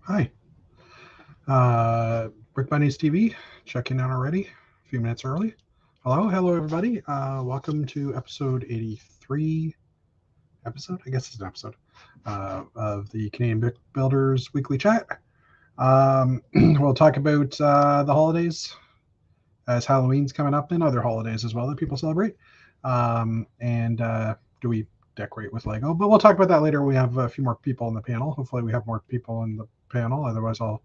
Hi. Brick Bunnies TV, checking out already, a few minutes early. Hello, everybody. Welcome to episode 83. I guess it's an episode of the Canadian Brick Builders Weekly Chat. We'll talk about the holidays, as Halloween's coming up, and other holidays as well that people celebrate. And do we decorate with Lego? But we'll talk about that later. We have a few more people in the panel. Hopefully, we have more people in the panel. Otherwise, I'll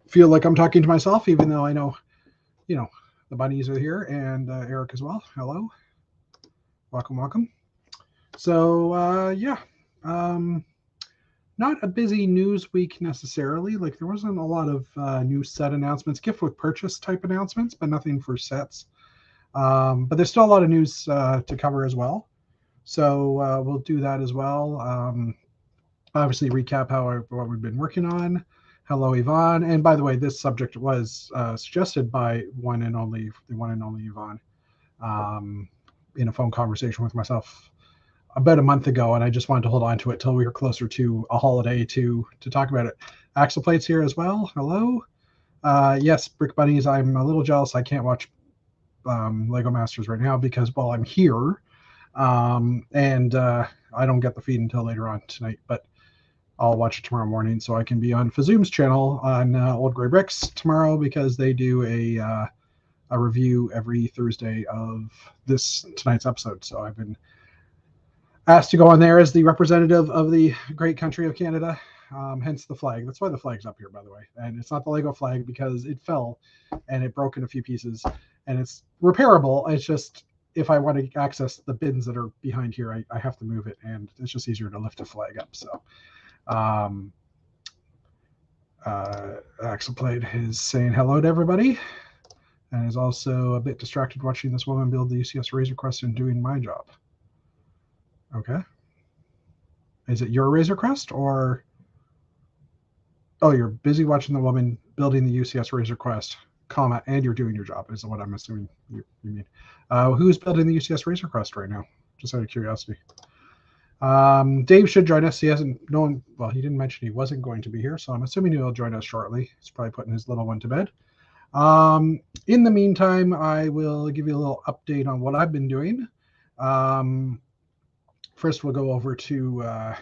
feel like I'm talking to myself, even though I know, the bunnies are here and Eric as well. Hello. Welcome. So, not a busy news week necessarily. Like, there wasn't a lot of new set announcements, gift with purchase type announcements, but nothing for sets. But there's still a lot of news to cover as well. So we'll do that as well. Obviously, recap what we've been working on. Hello, Yvonne. And by the way, this subject was suggested by the one and only Yvonne in a phone conversation with myself about a month ago, and I just wanted to hold on to it till we were closer to a holiday to talk about it. Axle Plate's here as well. Hello. Yes, Brick Bunnies, I'm a little jealous I can't watch Lego Masters right now because, well, I'm here, and I don't get the feed until later on tonight, but I'll watch it tomorrow morning so I can be on Fazoom's channel on Old Grey Bricks tomorrow because they do a review every Thursday of tonight's episode. So I've been asked to go on there as the representative of the great country of Canada, hence the flag. That's why the flag's up here, by the way. And it's not the Lego flag because it fell and it broke in a few pieces and it's repairable. It's just if I want to access the bins that are behind here, I have to move it, and it's just easier to lift a flag up. So Axel Plate is saying hello to everybody and is also a bit distracted watching this woman build the UCS Razor Crest and doing my job. Okay. Is it your Razor Crest or... Oh, you're busy watching the woman building the UCS Razor Crest, comma, and you're doing your job, is what I'm assuming you mean. Who's building the UCS Razor Crest right now? Just out of curiosity. Dave should join us. He didn't mention he wasn't going to be here, so I'm assuming he'll join us shortly. He's probably putting his little one to bed. In the meantime, I will give you a little update on what I've been doing. First, we'll go over to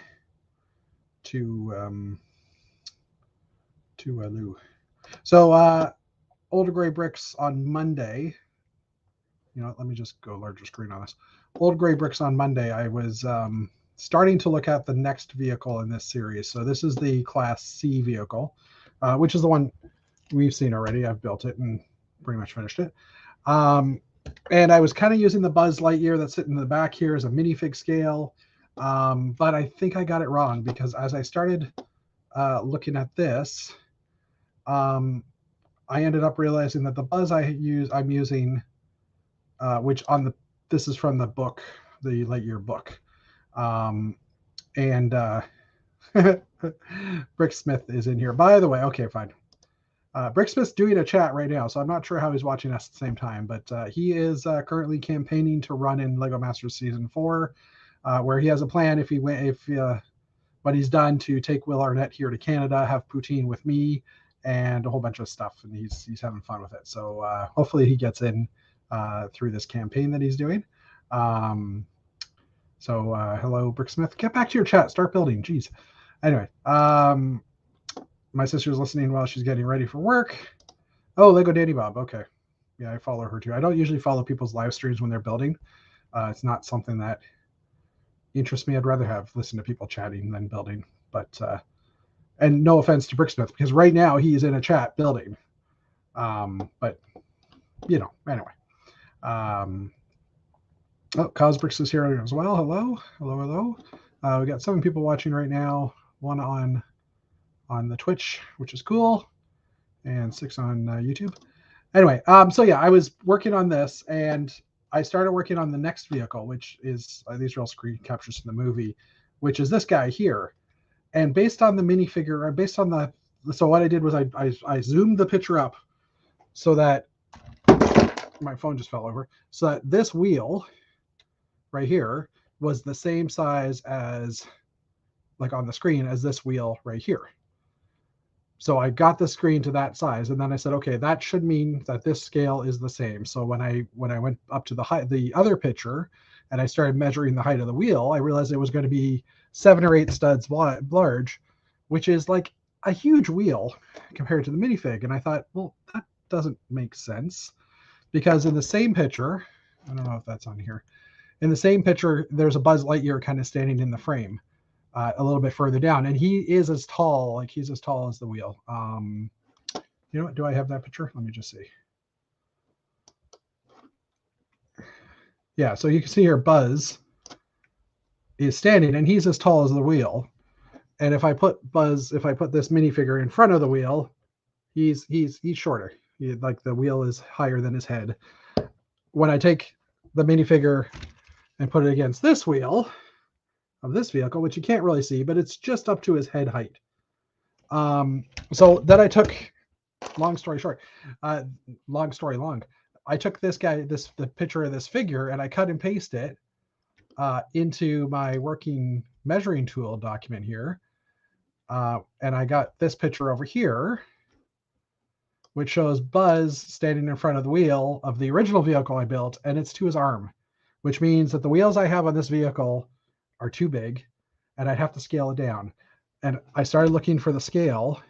Lou. So, Older Grey Bricks on Monday. You know what, let me just go larger screen on this. Old Grey Bricks on Monday, I was starting to look at the next vehicle in this series. So this is the Class C vehicle, which is the one we've seen already. I've built it and pretty much finished it. And I was kind of using the Buzz Lightyear that's sitting in the back here as a minifig scale. But I think I got it wrong because as I started looking at this, I ended up realizing that the Buzz I'm using, which this is from the book, the Lightyear book. And Brick Smith is in here. By the way, okay, fine. Brick Smith's doing a chat right now, so I'm not sure how he's watching us at the same time, but he is currently campaigning to run in Lego Masters Season 4, where he has a plan what he's done to take Will Arnett here to Canada, have poutine with me, and a whole bunch of stuff, and he's having fun with it. So hopefully he gets in through this campaign that he's doing. Hello, Brick Smith. Get back to your chat. Start building. Jeez. Anyway, my sister's listening while she's getting ready for work. Oh, Lego Danny Bob. Okay. Yeah, I follow her too. I don't usually follow people's live streams when they're building. It's not something that interests me. I'd rather listen to people chatting than building. But and no offense to Bricksmith, because right now he is in a chat building. But anyway. Cosbricks is here as well. Hello. We got 7 people watching right now. 1 on the Twitch, which is cool, and 6 on YouTube. Anyway, I was working on this, and I started working on the next vehicle, which is these are all screen captures from the movie, which is this guy here. And based on the minifigure, so what I did was I zoomed the picture up so that my phone just fell over, so that this wheel right here was the same size as, like on the screen, as this wheel right here. So I got the screen to that size, and then I said, okay, that should mean that this scale is the same. So when I went up to the other picture, and I started measuring the height of the wheel, I realized it was going to be 7 or 8 studs large, which is like a huge wheel compared to the minifig. And I thought, well, that doesn't make sense, because in the same picture, I don't know if that's on here. In the same picture, there's a Buzz Lightyear kind of standing in the frame. A little bit further down, and he is as tall, like he's as tall as the wheel. You know what? Do I have that picture? Let me just see. Yeah, so you can see here Buzz is standing, and he's as tall as the wheel. And if I put this minifigure in front of the wheel, he's shorter. Like the wheel is higher than his head. When I take the minifigure and put it against this wheel of this vehicle, which you can't really see, but it's just up to his head height. So then I took, long story short, long story long, I took this guy, the picture of this figure, and I cut and paste it into my working measuring tool document here. And I got this picture over here, which shows Buzz standing in front of the wheel of the original vehicle I built, and it's to his arm, which means that the wheels I have on this vehicle are too big, and I'd have to scale it down. And I started looking for the scale,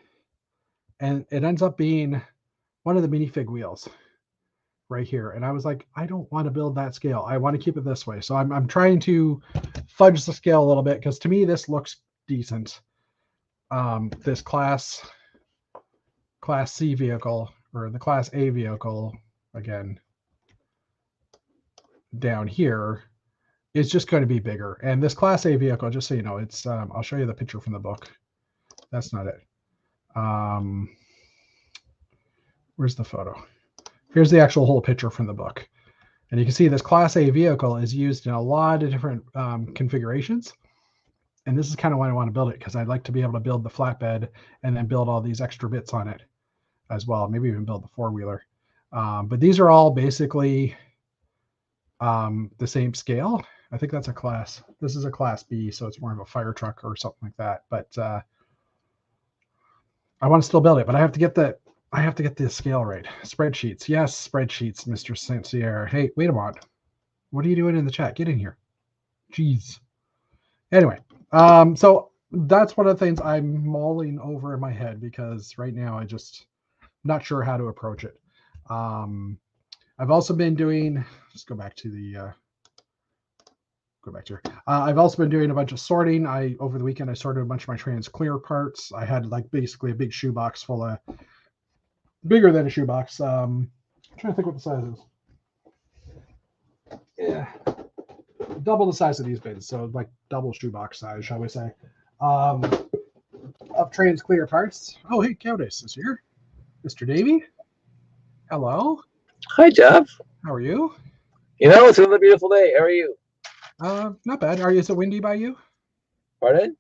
and it ends up being one of the minifig wheels right here. And I was like, I don't want to build that scale. I want to keep it this way. So I'm trying to fudge the scale a little bit, because to me this looks decent. This class C vehicle, or the class A vehicle, again down here, is just going to be bigger. And this class A vehicle, just so you know, it's I'll show you the picture from the book. That's not it. Where's the photo? Here's the actual whole picture from the book. And you can see this class A vehicle is used in a lot of different configurations. And this is kind of why I want to build it, because I'd like to be able to build the flatbed and then build all these extra bits on it as well. Maybe even build the four-wheeler. But these are all basically the same scale. I think that's a class. This is a class B, so it's more of a fire truck or something like that. But I want to still build it, but I have to get the scale right. Spreadsheets. Yes, spreadsheets, Mr. St. Sierra. Hey, wait a minute. What are you doing in the chat? Get in here. Jeez. Anyway, so that's one of the things I'm mulling over in my head, because right now I'm not sure how to approach it. I've also been doing, let's go back to the, I've also been doing a bunch of sorting. Over the weekend, I sorted a bunch of my trans clear parts. I had like basically a big shoebox full of, bigger than a shoebox. I'm trying to think what the size is. Yeah, double the size of these bins. So like double shoebox size, shall we say, of trans clear parts. Oh, hey, Countess is here. Mr. Davey. Hello. Hi, Jeff. How are you? You know, it's another beautiful day. How are you? Not bad. Is it windy by you? Pardon?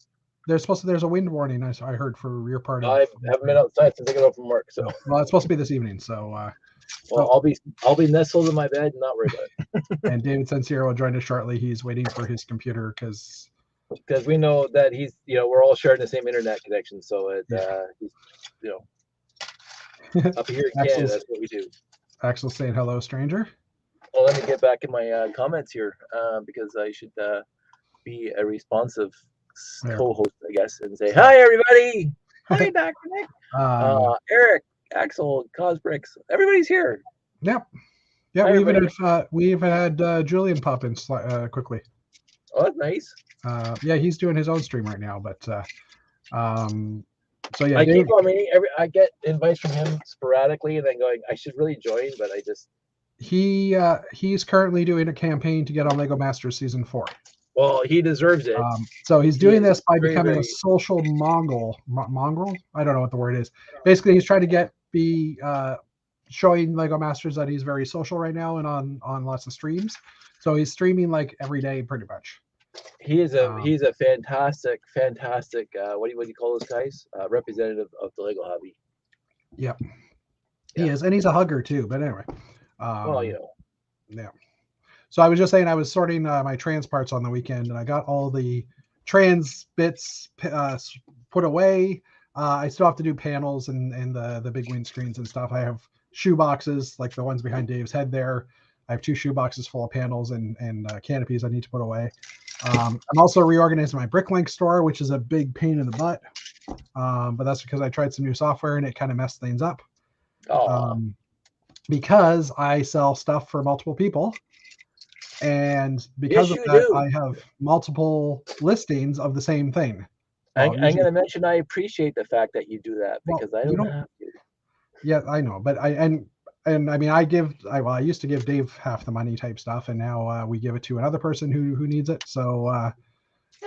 There's a wind warning. I heard for your part. I haven't been outside since I got home from work. So well, it's supposed to be this evening. So well, I'll be nestled in my bed and not worry about it. And David Sensiero will join us shortly. He's waiting for his computer because we know that he's, we're all sharing the same internet connection. So he's, up here in Canada, that's what we do. Axel's saying hello, stranger. Well, let me get back in my comments here, because I should be a responsive co-host, I guess, and say hi, everybody. Hi, Dr. Nick. Eric, Axel, Cosbricks, everybody's here. Yep. Yeah, we even had Julian pop in quickly. Oh, that's nice. Yeah, he's doing his own stream right now, but so yeah, I get invites from him sporadically, and then going, I should really join, but I just. He's currently doing a campaign to get on Lego Masters Season 4. Well, he deserves it. So he's doing this by becoming a social mongrel. I don't know what the word is. Basically, he's trying to be showing Lego Masters that he's very social right now and on lots of streams. So he's streaming like every day, pretty much. He's a fantastic. What do you call those guys? Representative of the Lego hobby. Yep. He is, and he's a hugger too. But anyway. Yeah. So I was just saying I was sorting my trans parts on the weekend, and I got all the trans bits put away. I still have to do panels and the big windscreens and stuff. I have shoe boxes like the ones behind Dave's head there. I have 2 shoe boxes full of panels and canopies I need to put away. I'm also reorganizing my Bricklink store, which is a big pain in the butt. But that's because I tried some new software and it kind of messed things up. Because I sell stuff for multiple people. And because of that, I have multiple listings of the same thing. I'm going to mention I appreciate the fact that you do that because I don't have to. Yeah, I know, but I mean, I used to give Dave half the money type stuff, and now we give it to another person who needs it, so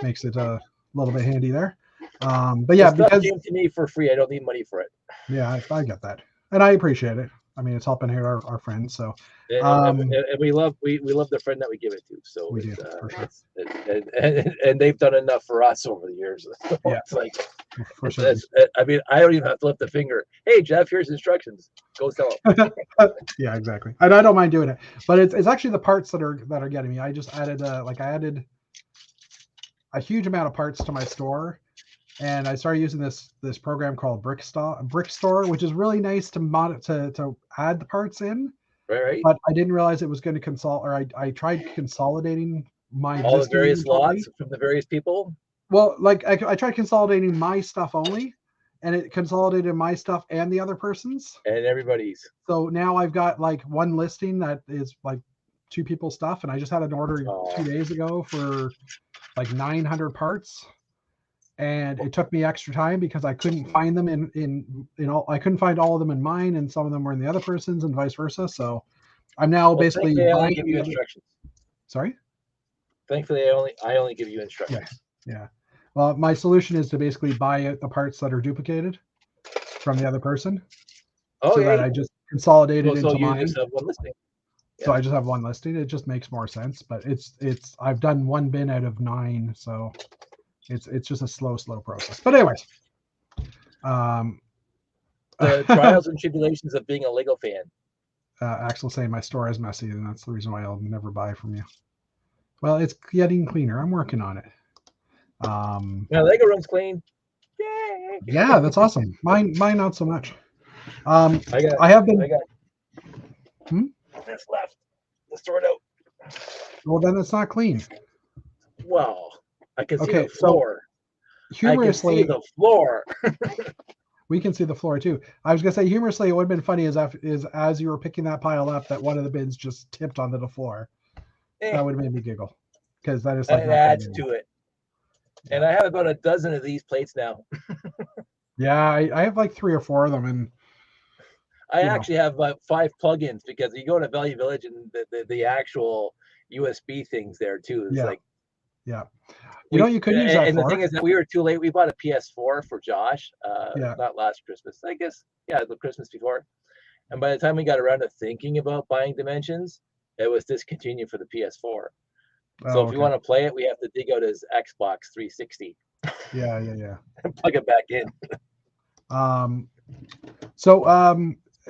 makes it a little bit handy there. But yeah, because came to me for free, I don't need money for it. Yeah, I get that, and I appreciate it. I mean, it's helping out our friends. So, and we love the friend that we give it to. So we do, for sure. And they've done enough for us over the years. So yeah, it's like, I mean, I don't even have to lift a finger. Hey, Jeff, here's instructions. Go sell them. Yeah, exactly. I don't mind doing it, but it's actually the parts that are getting me. I just added I added a huge amount of parts to my store. And I started using this program called Brick Store, which is really nice to add the parts in. Right. But I didn't realize it was going to I tried consolidating my all the various lots from the various people. Well, like I tried consolidating my stuff only, and it consolidated my stuff and the other person's and everybody's. So now I've got like one listing that is like 2 people's stuff, and I just had an order 2 days ago for like 900 parts. And it took me extra time because I couldn't find them I couldn't find all of them in mine, and some of them were in the other person's, and vice versa. So I'm now basically buying give you instructions. Sorry? Thankfully, I only give you instructions. Yeah. Well, my solution is to basically buy out the parts that are duplicated from the other person. That I just consolidate it into mine. Just have one listing. Yeah. So I just have one listing. It just makes more sense. But I've done 1 bin out of 9, so it's just a slow process. But anyways, the trials and tribulations of being a Lego fan. Axel saying my store is messy, and that's the reason why I'll never buy from you. Well, it's getting cleaner. I'm working on it. My Lego room's clean. Yay! Yeah, that's awesome. Mine not so much. I got this left. Let's throw it out. Well, then it's not clean. Wow. I can see the floor. So humorously, I can see the floor. We can see the floor too. I was gonna say humorously, it would have been funny as you were picking that pile up, that one of the bins just tipped onto the floor. That would have made me giggle, because that is like it adds to it. And I have about a dozen of these plates now. Yeah, I have like 3 or 4 of them, and I actually have about 5 plugins, because you go to Value Village and the actual USB things there too. It's like. Yeah. You could use that. And the thing is that we were too late. We bought a PS4 for Josh, not last Christmas, I guess. Yeah, the Christmas before. And by the time we got around to thinking about buying Dimensions, it was discontinued for the PS4. So if we want to play it, we have to dig out his Xbox 360. Yeah. And plug it back in.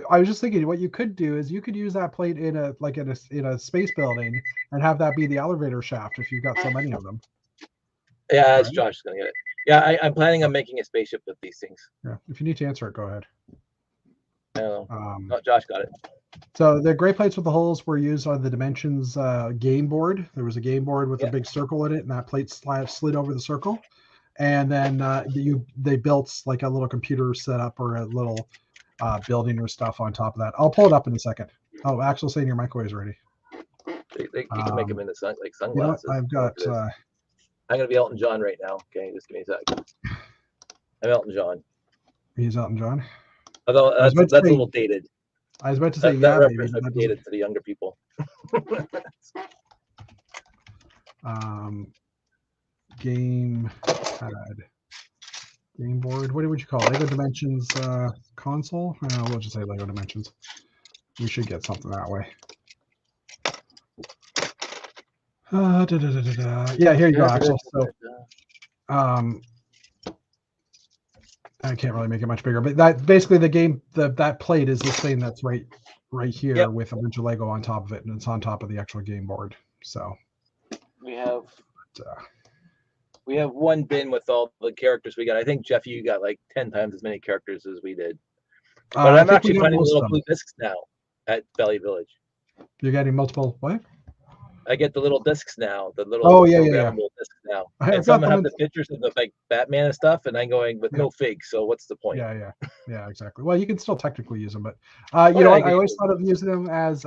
I was just thinking, what you could do is you could use that plate in a space building and have that be the elevator shaft if you've got so many of them. Yeah, that's Josh gonna get it. Yeah, I'm planning on making a spaceship with these things. Yeah, if you need to answer it, go ahead. I don't know. Josh got it. So the gray plates with the holes were used on the Dimensions game board. There was a game board with a big circle in it, and that plate slid over the circle. And then they built like a little computer setup or a little building or stuff on top of that. I'll pull it up in a second. Oh, Axel's saying your microwave's ready. You can make them into sunglasses. You know, I've got. I'm gonna be Elton John right now. Okay, just give me a second. I'm Elton John. He's Elton John. Although that's a little dated. I was about to say that reference might be dated to the younger people. Game board. What would you call it? Lego Dimensions console? We'll just say Lego Dimensions. We should get something that way. Yeah, here you go, Axel. So, I can't really make it much bigger, but that basically that plate is this thing that's right here with a bunch of Lego on top of it, and it's on top of the actual game board. So we have We have one bin with all the characters we got. I think, Jeff, you got like 10 times as many characters as we did. But I'm actually finding little blue discs now at Valley Village. You're getting multiple what? I get the little discs now, the little programmable discs now. And some have the pictures of the like Batman and stuff, and I'm going with no figs, so what's the point? Yeah, exactly. Well, you can still technically use them, but you know what? I always thought of using them as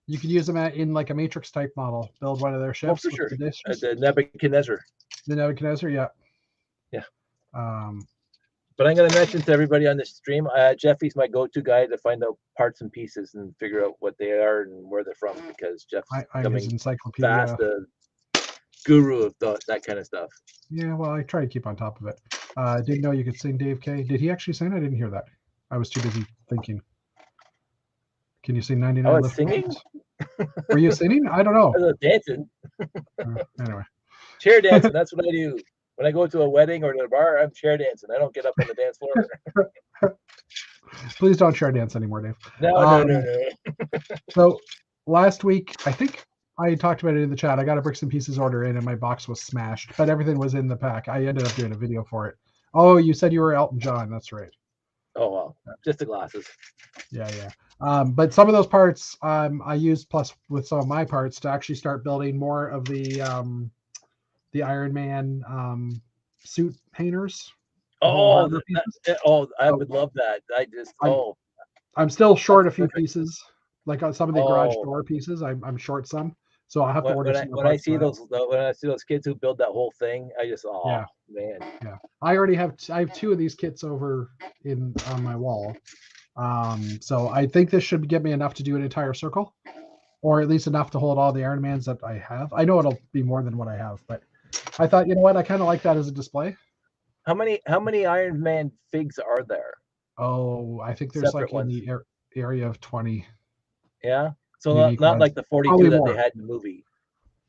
you could use them in like a Matrix type model. Build one of their ships. Oh, for sure. The Nebuchadnezzar. The Nebuchadnezzar, yeah. Yeah. But I'm going to mention to everybody on this stream, Jeffy's my go-to guy to find out parts and pieces and figure out what they are and where they're from, because Jeff's becoming fast the guru of that kind of stuff. Yeah, well, I try to keep on top of it. Didn't know you could sing, Dave K. Did he actually sing? I didn't hear that. I was too busy thinking. Can you sing 99? I was singing? Were you singing? I don't know. I was dancing. Anyway. Chair dancing, that's what I do. When I go to a wedding or to a bar, I'm chair dancing. I don't get up on the dance floor. Please don't chair dance anymore, Dave. No. So last week, I think I talked about it in the chat. I got a Bricks and Pieces order in and my box was smashed, but everything was in the pack. I ended up doing a video for it. Oh, you said you were Elton John. That's right. Oh, well, just the glasses. Yeah. But some of those parts I used plus with some of my parts to actually start building more of the Iron Man suit painters. I would love that. I'm still short a few pieces, like on some of the garage door pieces. I'm short some, so I have to order some. When I see those kids who build that whole thing, I just man. Yeah, I have two of these kits over on my wall. So I think this should get me enough to do an entire circle, or at least enough to hold all the Iron Mans that I have. I know it'll be more than what I have, but I thought, you know what, I kind of like that as a display. How many Iron Man figs are there? Oh, I think there's separate like in the area of 20. Yeah, so not like the 42 that they had in the movie.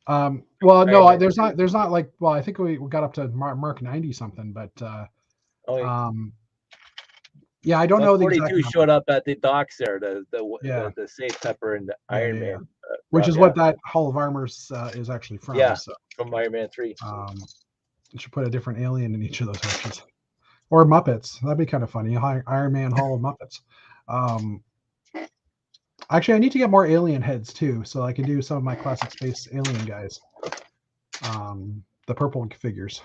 Well, no, there's not like, well, I think we got up to Mark 90 something, but yeah, I don't know. The 42 showed up at the docks there, the Safe Pepper and the Iron Man, which is what that Hall of Armors is actually from. Yeah, from Iron Man 3. You should put a different alien in each of those sections, or Muppets. That'd be kind of funny. Iron Man Hall of Muppets. Actually, I need to get more alien heads too, so I can do some of my classic space alien guys. The purple figures.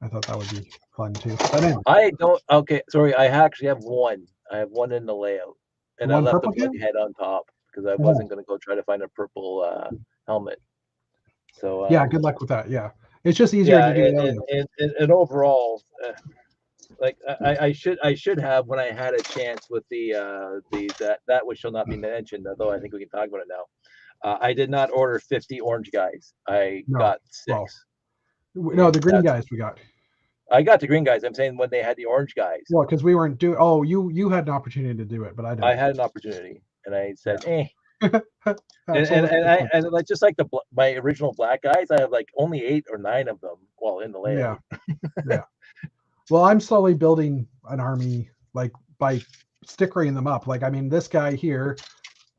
I thought that would be fun too. But anyway. I don't. Okay, sorry. I actually have one. I have one in the layout, and I left the bug head on top because I wasn't going to go try to find a purple helmet. So yeah, good luck with that. Yeah, it's just easier to do. And overall, like I should have when I had a chance with that which shall not be mentioned. Although I think we can talk about it now. I did not order 50 orange guys. I got 6. Well, no, the green guys we got. I got the green guys. I'm saying when they had the orange guys. Well, because we weren't doing. Oh, you had an opportunity to do it, but I didn't. I had an opportunity, and I said, and like just like my original black guys, I have like only 8 or 9 of them. Well, in the layout. Yeah. Well, I'm slowly building an army, like by stickering them up. Like, I mean, this guy here,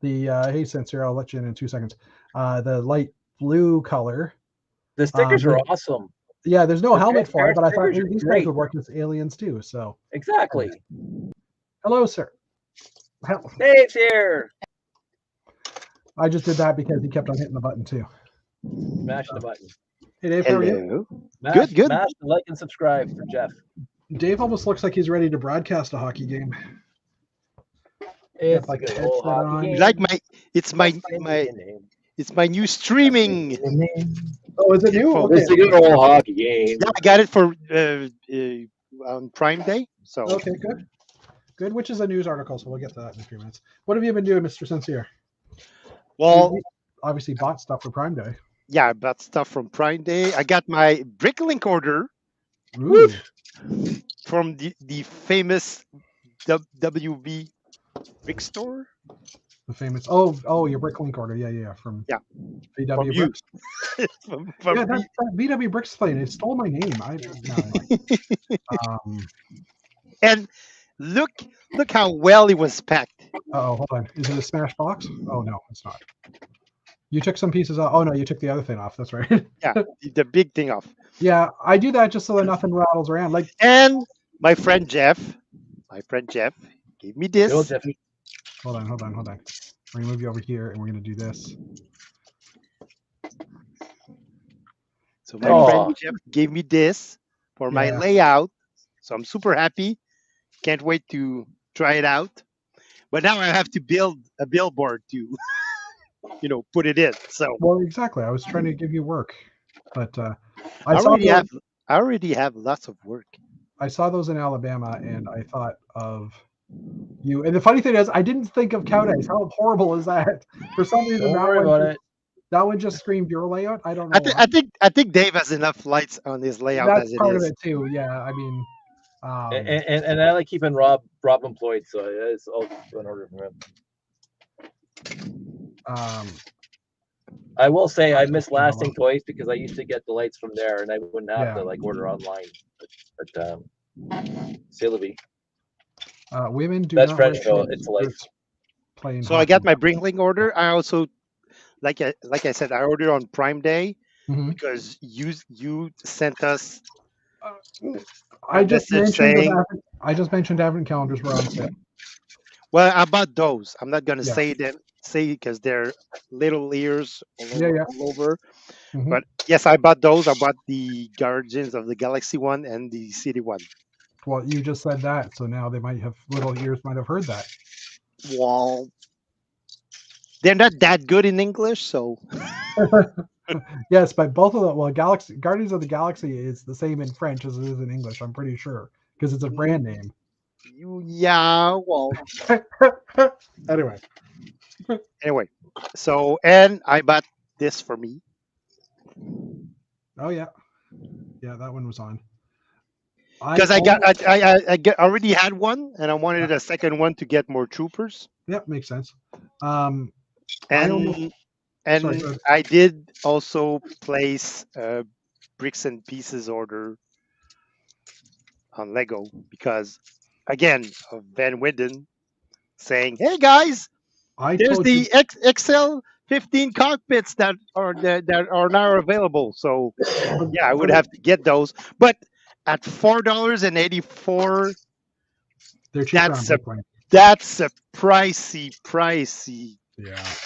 the hey Sensor, I'll let you in 2 seconds. The light blue color. The stickers are awesome. Yeah, there's no helmet for it, but I thought these guys would work as aliens too. So exactly. Hello, sir. Hey, it's here. I just did that because he kept on hitting the button too. Smash the button. Hey, Dave, how are you? Good. Smash the like and subscribe for Jeff. Dave almost looks like he's ready to broadcast a hockey game. It's like a whole hockey game. Like it's my new streaming. Oh, is it new? Okay. It's a good old hockey game. Yeah, I got it for on Prime Day. So okay, good. Which is a news article, so we'll get to that in a few minutes. What have you been doing, Mr. Sincere? Well, you obviously bought stuff for Prime Day. Yeah, I bought stuff from Prime Day. I got my Bricklink order from the famous WB Brick Store. The famous your Bricklink order, yeah, from VW Bricks. from that VW Bricks thing. It stole my name. And look how well it was packed. Oh, hold on. Is it a smash box? Oh no, it's not. You took some pieces off. Oh no, you took the other thing off. That's right. Yeah, the big thing off. Yeah, I do that just so that nothing rattles around. Like, And my friend Jeff gave me Good old this. Jeffy. hold on. We're gonna move you over here, and we're gonna do this. So my friend Jeff gave me this for my layout. So I'm super happy. Can't wait to try it out. But now I have to build a billboard to, put it in. So Well, exactly. I was trying to give you work, but I I already have lots of work. I saw those in Alabama, and I thought of you. And the funny thing is, I didn't think of Cow Days. How horrible is that? For some reason, Don't worry about it. That one just screamed your layout. I don't know. I think Dave has enough lights on his layout That's as it part is. of it too. Yeah, I mean, and I like keeping Rob employed, so it's all in order for him. I will say I miss Lasting Toys because I used to get the lights from there, and I wouldn't have to like order online. But Sylvie. Women do That's not French, so it's a life. So I got my Brinklink order. I also, like I said, I ordered on Prime Day because you sent us. I just mentioned Advent calendars were on sale. Well, I bought those. I'm not gonna say because they're little ears all over. But yes, I bought those. I bought the Guardians of the Galaxy one and the City one. Well, you just said that, so now they might have little ears might have heard that. Well, they're not that good in English, so. Yes, but both of them. Well, Guardians of the Galaxy is the same in French as it is in English. I'm pretty sure because it's a brand name. Yeah, well. Anyway, so and I bought this for me. Oh yeah, that one was on. Because I already had one, and I wanted a second one to get more troopers. Yep, makes sense. I did also place a bricks and pieces order on Lego because, again, of Van Winden saying, "Hey guys, there's the XL 15 cockpits that are now available." So yeah, I would have to get those, but at $4.84, that's a pricey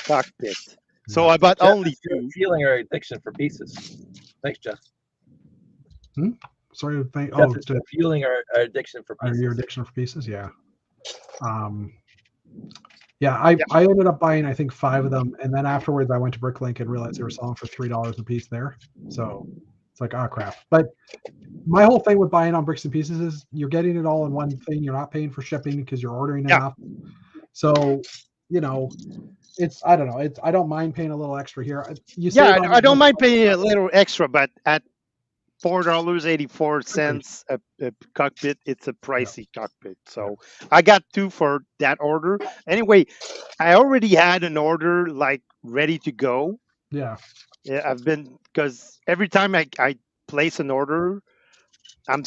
cockpit. So I bought only two. Feeling our addiction for pieces. Thanks, Jeff. Sorry, fueling our addiction for pieces. Your addiction for pieces, yeah. I ended up buying I think 5 of them, and then afterwards I went to Bricklink and realized they were selling for $3 a piece there. So it's like, oh crap. But my whole thing with buying on bricks and pieces is you're getting it all in one thing. You're not paying for shipping because you're ordering enough. So it's I don't know. I don't mind paying a little extra here. I don't mind paying a little extra, but at $4.84 a cockpit, it's a pricey cockpit. So I got 2 for that order. Anyway, I already had an order like ready to go. Yeah, I've been because every time I place an order, I'm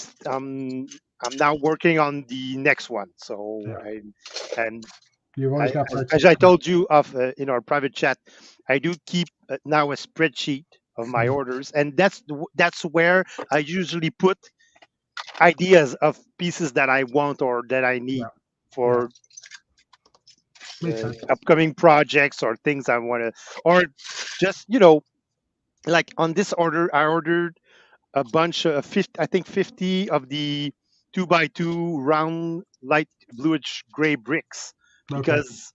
now working on the next one. So as I told you in our private chat, I do keep now a spreadsheet of my orders, and that's where I usually put ideas of pieces that I want or that I need for upcoming projects or things I want to, or just like on this order, I ordered a bunch of 50 of the 2x2 round light bluish gray bricks because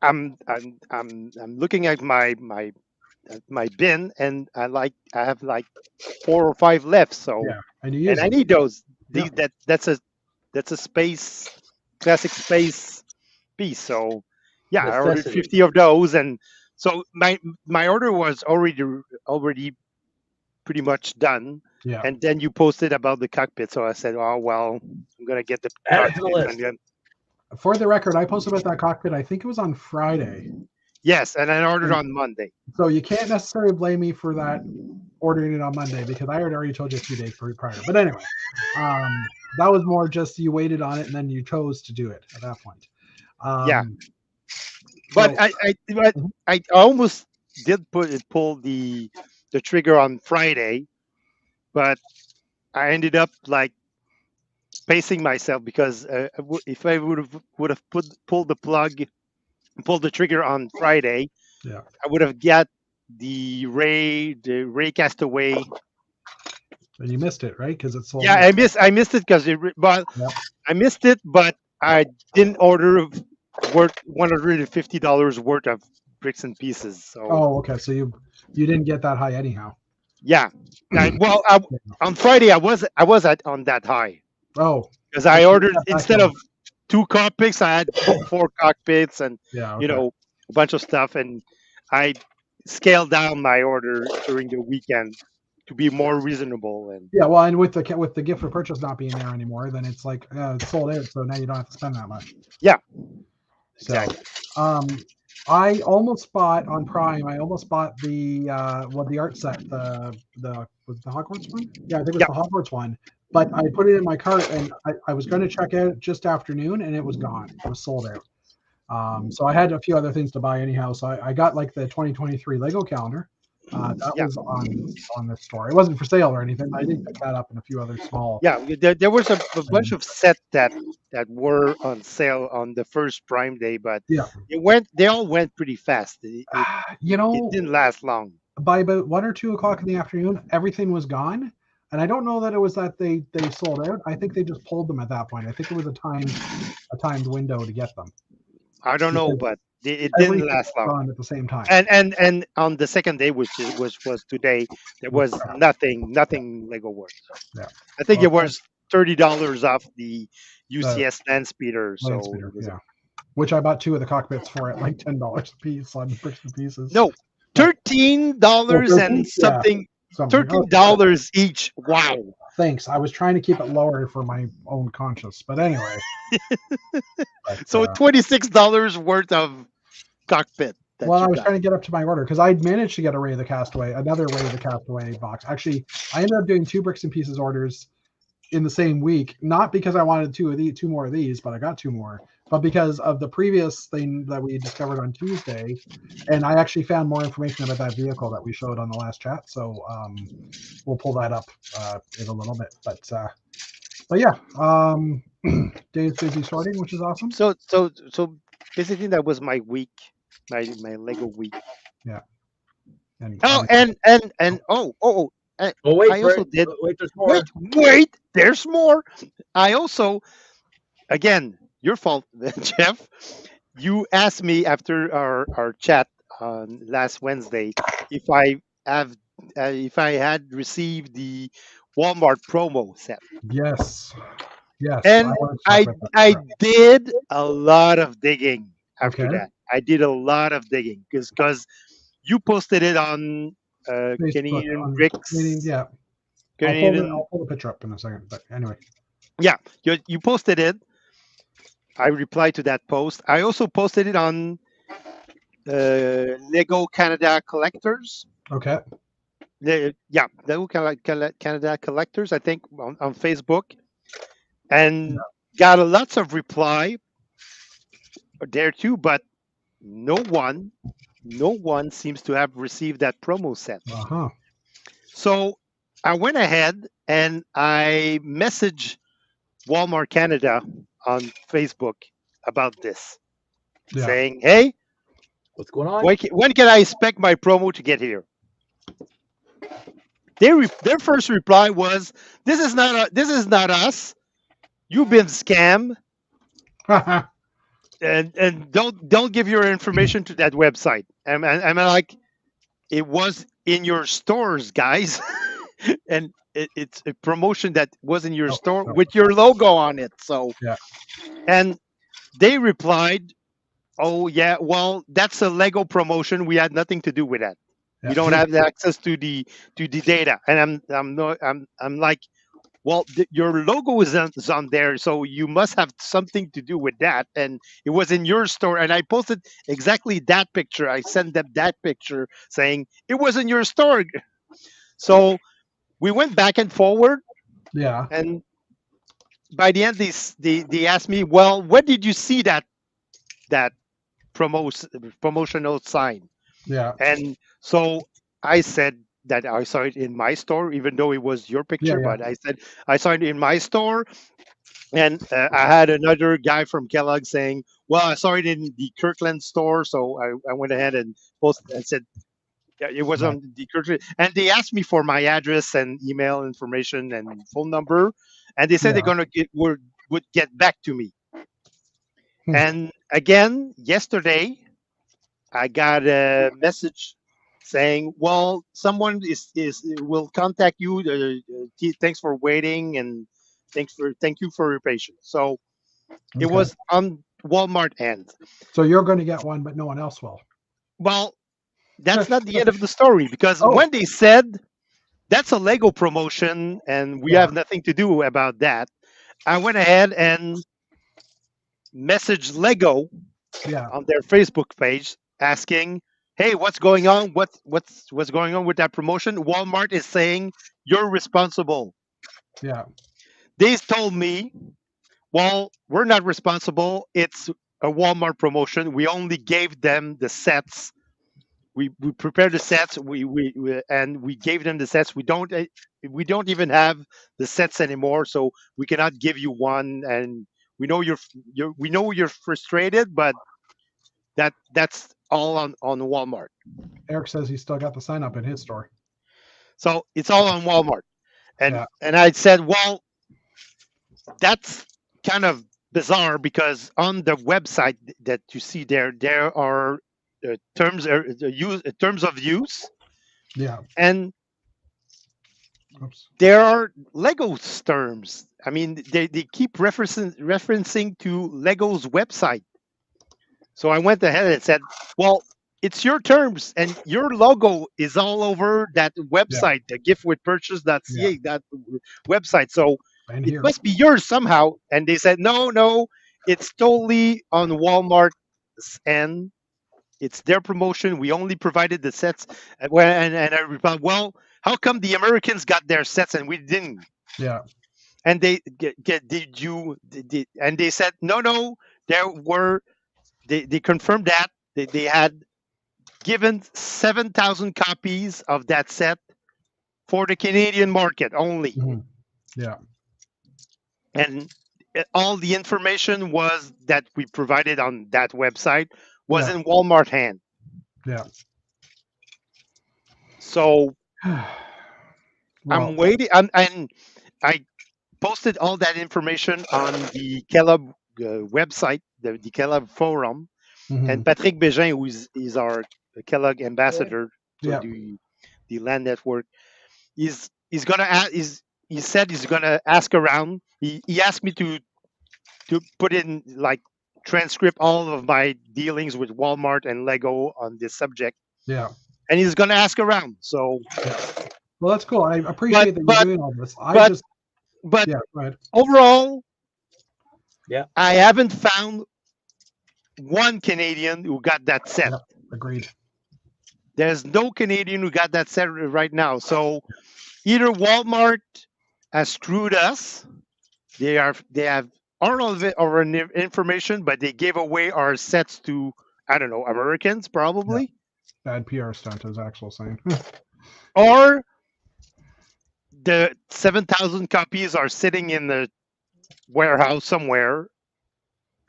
I'm looking at my bin and I have like 4 or 5 left, so and I need those. That's a space classic space piece. So I ordered 50 of those, and so my order was already pretty much done. Yeah. And then you posted about the cockpit, so I said, "Oh well, I'm gonna get the cockpit." For the record, I posted about that cockpit. I think it was on Friday. Yes, and I ordered on Monday. So you can't necessarily blame me for that ordering it on Monday because I had already told you a few days prior. But anyway, that was more just you waited on it and then you chose to do it at that point. But So, I almost did pull the trigger on Friday, but I ended up like pacing myself because if I would have pulled the trigger on Friday, yeah. I would have got the Ray Castaway. And you missed it, right? Because it's sold Yeah, out. I missed it because Yep. I missed it, but I didn't order worth $150 worth of bricks and pieces. So Oh, okay. So you didn't get that high anyhow. yeah, on Friday I was on that high Oh, because I so you ordered got back instead down. of 2 cockpits, I had 4 cockpits and Yeah. you Okay. know a bunch of stuff, and I scaled down my order during the weekend to be more reasonable. And Yeah. Well, and with the gift for purchase not being there anymore, then it's like it's sold out. So now you don't have to spend that much. yeah, So, exactly. I almost bought on Prime. I almost bought the art set, was it the Hogwarts one? Yeah, I think it was Yeah. the Hogwarts one. But I put it in my cart, and I was going to check out just afternoon, and it was gone. It was sold out. So I had a few other things to buy anyhow. So I got like the 2023 Lego calendar. That Yeah. was on the store. It wasn't for sale or anything, but I did pick that up and a few other small. Yeah, there was a bunch of set that were on sale on the first Prime Day, but Yeah. they all went pretty fast. It didn't last long. By about 1 or 2 o'clock in the afternoon, everything was gone. And I don't know that it was that they sold out. I think they just pulled them at that point. I think it was a timed window to get them. I don't know, but it didn't Everything last was long. gone at the same time. And on the second day, which was today, there was nothing Lego worth. Yeah. I think it was $30 off the UCS land speeder. So yeah, which I bought 2 of the cockpits for at like $10 a piece on bricks and pieces. No, $13 and something. $13 each. Wow. Thanks. I was trying to keep it lower for my own conscience, but anyway. So $26 worth of cockpit. Well, I was trying to get up to my order because I'd managed to get another Ray of the Castaway box. Actually, I ended up doing 2 bricks and pieces orders in the same week, not because I wanted 2 more of these, but I got 2 more, but because of the previous thing that we discovered on Tuesday, and I actually found more information about that vehicle that we showed on the last chat. So we'll pull that up in a little bit, but yeah, Dave's busy sorting, which is awesome. So basically that was my week, my Lego week. Yeah. And wait, I also did. Wait, there's more. Wait, there's more. I also, again, your fault, Jeff. You asked me after our chat on last Wednesday if I had received the Walmart promo set. Yes. And I did a lot of digging after that. I did a lot of digging because you posted it on Canadian Bricks. Yeah. I'll pull the picture up in a second. But anyway. Yeah, you posted it. I replied to that post. I also posted it on Lego Canada Collectors. Okay. Lego Canada Collectors, I think, on Facebook. And got lots of reply there too, but no one seems to have received that promo set. Uh-huh. So I went ahead and I messaged Walmart Canada on Facebook about this, saying, "Hey, what's going on? When can I expect my promo to get here?" Their first reply was, "This is not us. You've been scammed, and don't give your information to that website." And I'm like, it was in your stores, guys, and it's a promotion that was in your store with your logo on it. So, and they replied, "Oh yeah, well that's a Lego promotion. We had nothing to do with that. You don't have access to the data." And I'm like, well, your logo is on there, so you must have something to do with that. And it was in your store. And I posted exactly that picture. I sent them that picture saying it was in your store. So we went back and forward. Yeah. And by the end, they asked me, well, where did you see that promotional sign. Yeah. And so I said that I saw it in my store, even though it was your picture. Yeah. But I said I saw it in my store, and I had another guy from Kellogg saying, "Well, I saw it in the Kirkland store," so I went ahead and posted and said, "Yeah, it was Right. on the Kirkland." And they asked me for my address and email information and phone number, and they said Yeah. they're gonna would get back to me. Hmm. And again, yesterday, I got a message saying, "Well, someone is will contact you. Thanks for waiting, and thank you for your patience." So it Okay. was on Walmart end. So you're going to get one, but no one else will. Well, that's not the end of the story, because Oh. when they said that's a Lego promotion and we Yeah. have nothing to do about that, I went ahead and messaged Lego Yeah. on their Facebook page asking, "Hey, what's going on? What's going on with that promotion? Walmart is saying you're responsible." Yeah. They told me, "Well, we're not responsible. It's a Walmart promotion. We only gave them the sets. We prepared the sets. And we gave them the sets. We don't even have the sets anymore, so we cannot give you one. And we know you're frustrated, but that's all on Walmart." Eric says he's still got the sign up in his store. So it's all on Walmart. And Yeah. and I said, "Well, that's kind of bizarre, because on the website that you see there are terms of use, Yeah. and Oops. there are Lego's terms. I mean, they keep referencing to Lego's website." So I went ahead and said, "Well, it's your terms, and your logo is all over that website, the giftwithpurchase.ca, that website. So And it here. must be yours somehow." And they said, "No, it's totally on Walmart's end. It's their promotion. We only provided the sets." And I replied, "Well, how come the Americans got their sets and we didn't?" Yeah. And and they said, "No, there were." They confirmed that they had given 7,000 copies of that set for the Canadian market only. Mhm. Yeah. And all the information was that we provided on that website was Yeah. in Walmart hand. Yeah. So Well, I'm waiting, and I posted all that information on the Kellogg website, the Kellogg forum, and mhm. Patrick Bégin, who is our Kellogg ambassador to Yeah. the LAN network, he's gonna he said he's gonna ask around. He asked me to put in, like, transcript all of my dealings with Walmart and Lego on this subject, Yeah. and he's gonna ask around. So, Well, that's cool. I appreciate that but you're doing all this. but but Yeah. Right. overall, Yeah. I haven't found one Canadian who got that set. Yeah. Agreed. There's no Canadian who got that set right now. So either Walmart has screwed us. They have all of it, our information, but they gave away our sets to, I don't know, Americans probably, Bad PR stunt, as Axel saying. or the 7,000 copies are sitting in the warehouse somewhere,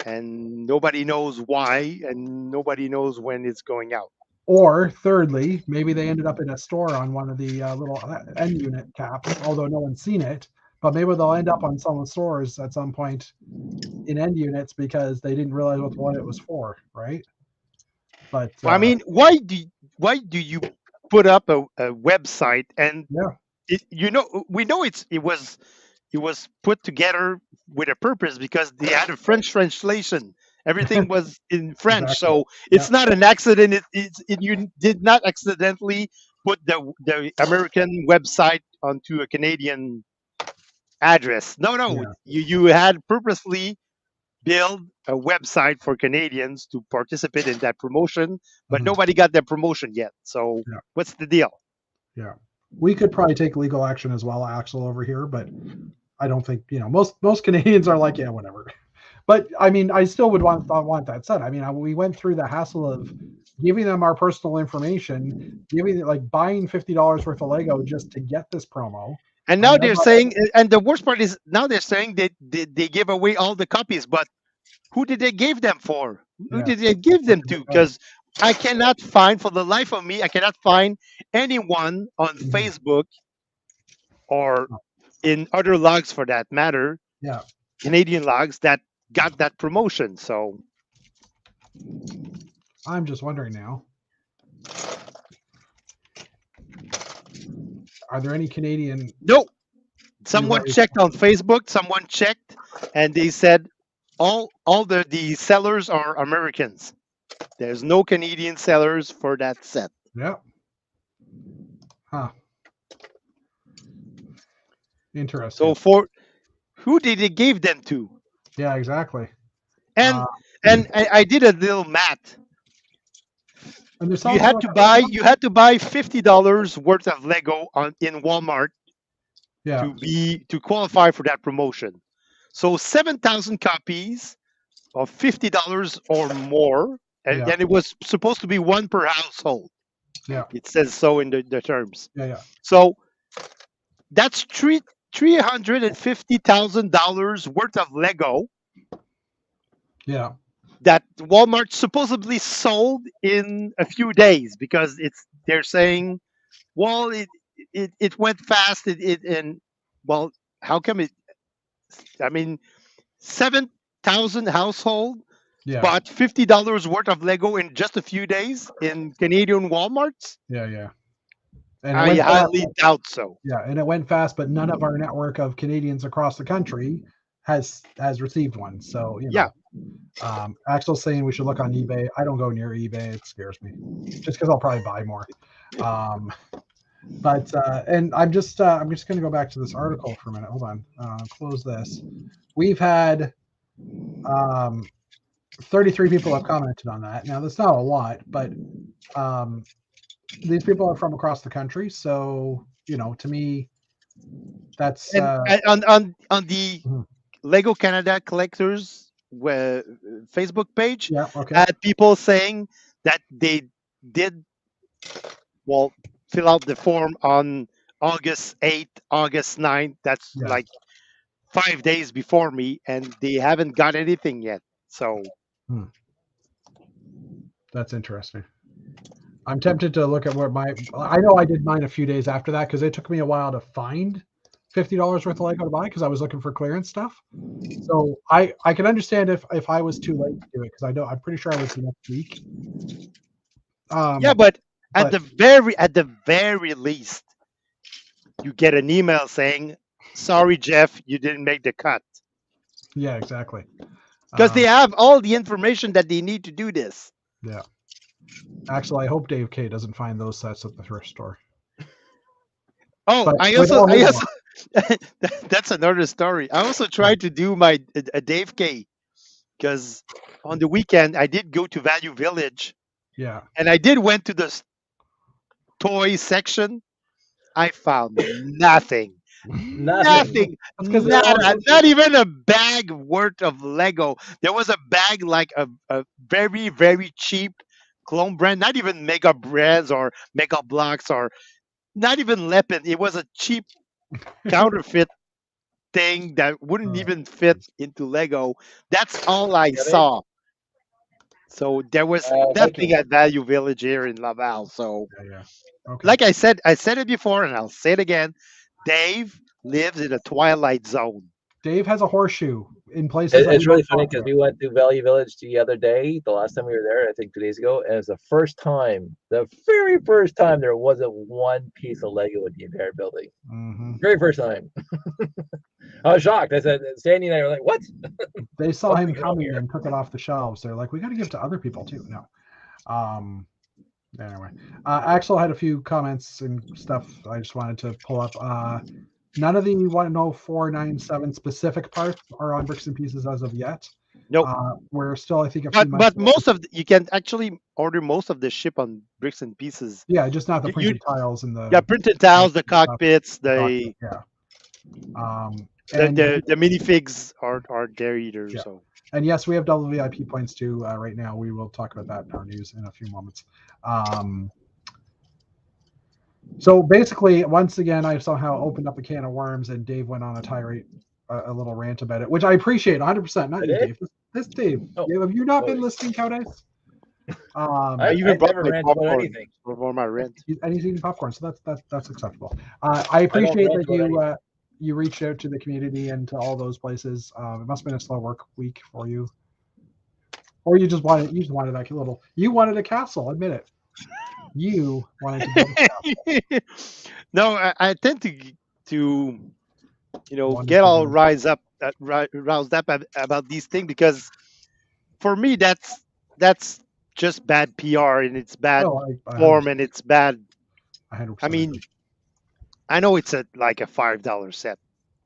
and nobody knows why, and nobody knows when it's going out. Or thirdly, maybe they ended up in a store on one of the little end unit caps, although no one's seen it. But maybe they'll end up on some of the stores at some point in end units because they didn't realize what it was for, right? But Well, I mean, why do you put up a website and yeah, we know it was put together with a purpose, because they had a French translation. Everything was in French, exactly. so it's not an accident. You did not accidentally put the American website onto a Canadian address. No, Yeah. you had purposely build a website for Canadians to participate in that promotion, but Mhm. nobody got that promotion yet. So Yeah. what's the deal? Yeah. We could probably take legal action as well, Axel, over here, but I don't think most Canadians are like, yeah, whatever. But I mean, I still would want that set. I mean, we went through the hassle of giving them our personal information, buying $50 worth of Lego just to get this promo. And now they're saying, and the worst part is now they're saying that they give away all the copies, but who did they give them for? Who did they give them to? Because I cannot find, for the life of me, I cannot find anyone on Facebook or in other logs for that matter, Canadian logs, that got that promotion. So I'm just wondering now, are there any Canadian? No. Someone checked on Facebook. Someone checked, and they said all the sellers are Americans. There's no Canadian sellers for that set. Yeah. Huh. Interesting. So for who did they give them to? Yeah, exactly. And I did a little math. And you had to buy $50 worth of Lego in Walmart to qualify for that promotion. So 7,000 copies of $50 or more, and it was supposed to be one per household. Yeah, it says so in the terms. Yeah. So that's $350,000 worth of Lego. Yeah. That Walmart supposedly sold in a few days because they're saying, well, it went fast. Well, how come it? I mean, 7,000 household bought $50 worth of Lego in just a few days in Canadian Walmarts. Yeah. And I highly doubt so. Yeah, and it went fast, but none of our network of Canadians across the country has received one. So Axel's saying we should look on eBay. I don't go near eBay; it scares me, just because I'll probably buy more. And I'm just going to go back to this article for a minute. Hold on, close this. We've had 33 people have commented on that. Now that's not a lot, but these people are from across the country, so to me, that's on the Lego Canada collectors Facebook page. Had people saying that they did fill out the form on August 8th, August 9th. That's like 5 days before me, and they haven't got anything yet. So that's interesting. I'm tempted to look at I know I did mine a few days after that because it took me a while to find $50 worth of Lego to buy because I was looking for clearance stuff. So I can understand if I was too late to do it because I'm pretty sure I was the next week. But at the very least, you get an email saying, "Sorry, Jeff, you didn't make the cut." Yeah, exactly. Because they have all the information that they need to do this. Yeah. Axel, I hope Dave K doesn't find those sets at the thrift store. Oh, I also that's another story. I also tried to do a Dave K because on the weekend I did go to Value Village. Yeah. And I went to the toy section. I found nothing. Nothing. Not even a bag worth of Lego. There was a bag like a very, very cheap clone brand, not even Mega Brands or Mega Blocks or not even Lepin. It was a cheap counterfeit thing that wouldn't even fit into Lego. That's all I saw. So there was nothing at Value Village here in Laval. So, like I said it before, and I'll say it again. Dave lives in a twilight zone. Dave has a horseshoe in places. It's really funny because we went to Value Village the other day, the last time we were there, I think 2 days ago, and it was the very first time there wasn't one piece of Lego in the entire building. Mm-hmm. Very first time. I was shocked. I said, Sandy and I were like, what? They saw him coming and took it off the shelves. They're like, we got to give it to other people too. No. Anyway, Axel had a few comments and stuff I just wanted to pull up. None of the 10497 specific parts are on Bricks and Pieces as of yet. Nope. We're still, I think, but most of you can actually order most of the ship on Bricks and Pieces. Yeah, just not the printed tiles and the printed tiles, the cockpits, the the minifigs are there either. Yeah. So And yes, we have double VIP points too right now. We will talk about that in our news in a few moments. So basically, once again, I somehow opened up a can of worms, and Dave went on a tirade, a little rant about it, which I appreciate 100%. Not you, Dave. This Dave. Oh. Have you not been listening, Cowdice? I even bought my popcorn for my rent. And he's eating popcorn, so that's acceptable. I appreciate that you reached out to the community and to all those places. It must have been a slow work week for you, or you just wanted that little. You wanted a castle. Admit it. You wanted to build a castle. No, I tend to get all roused up about these things, because for me that's just bad PR, and it's bad form, and it's bad. I mean, I know it's like a $5 set.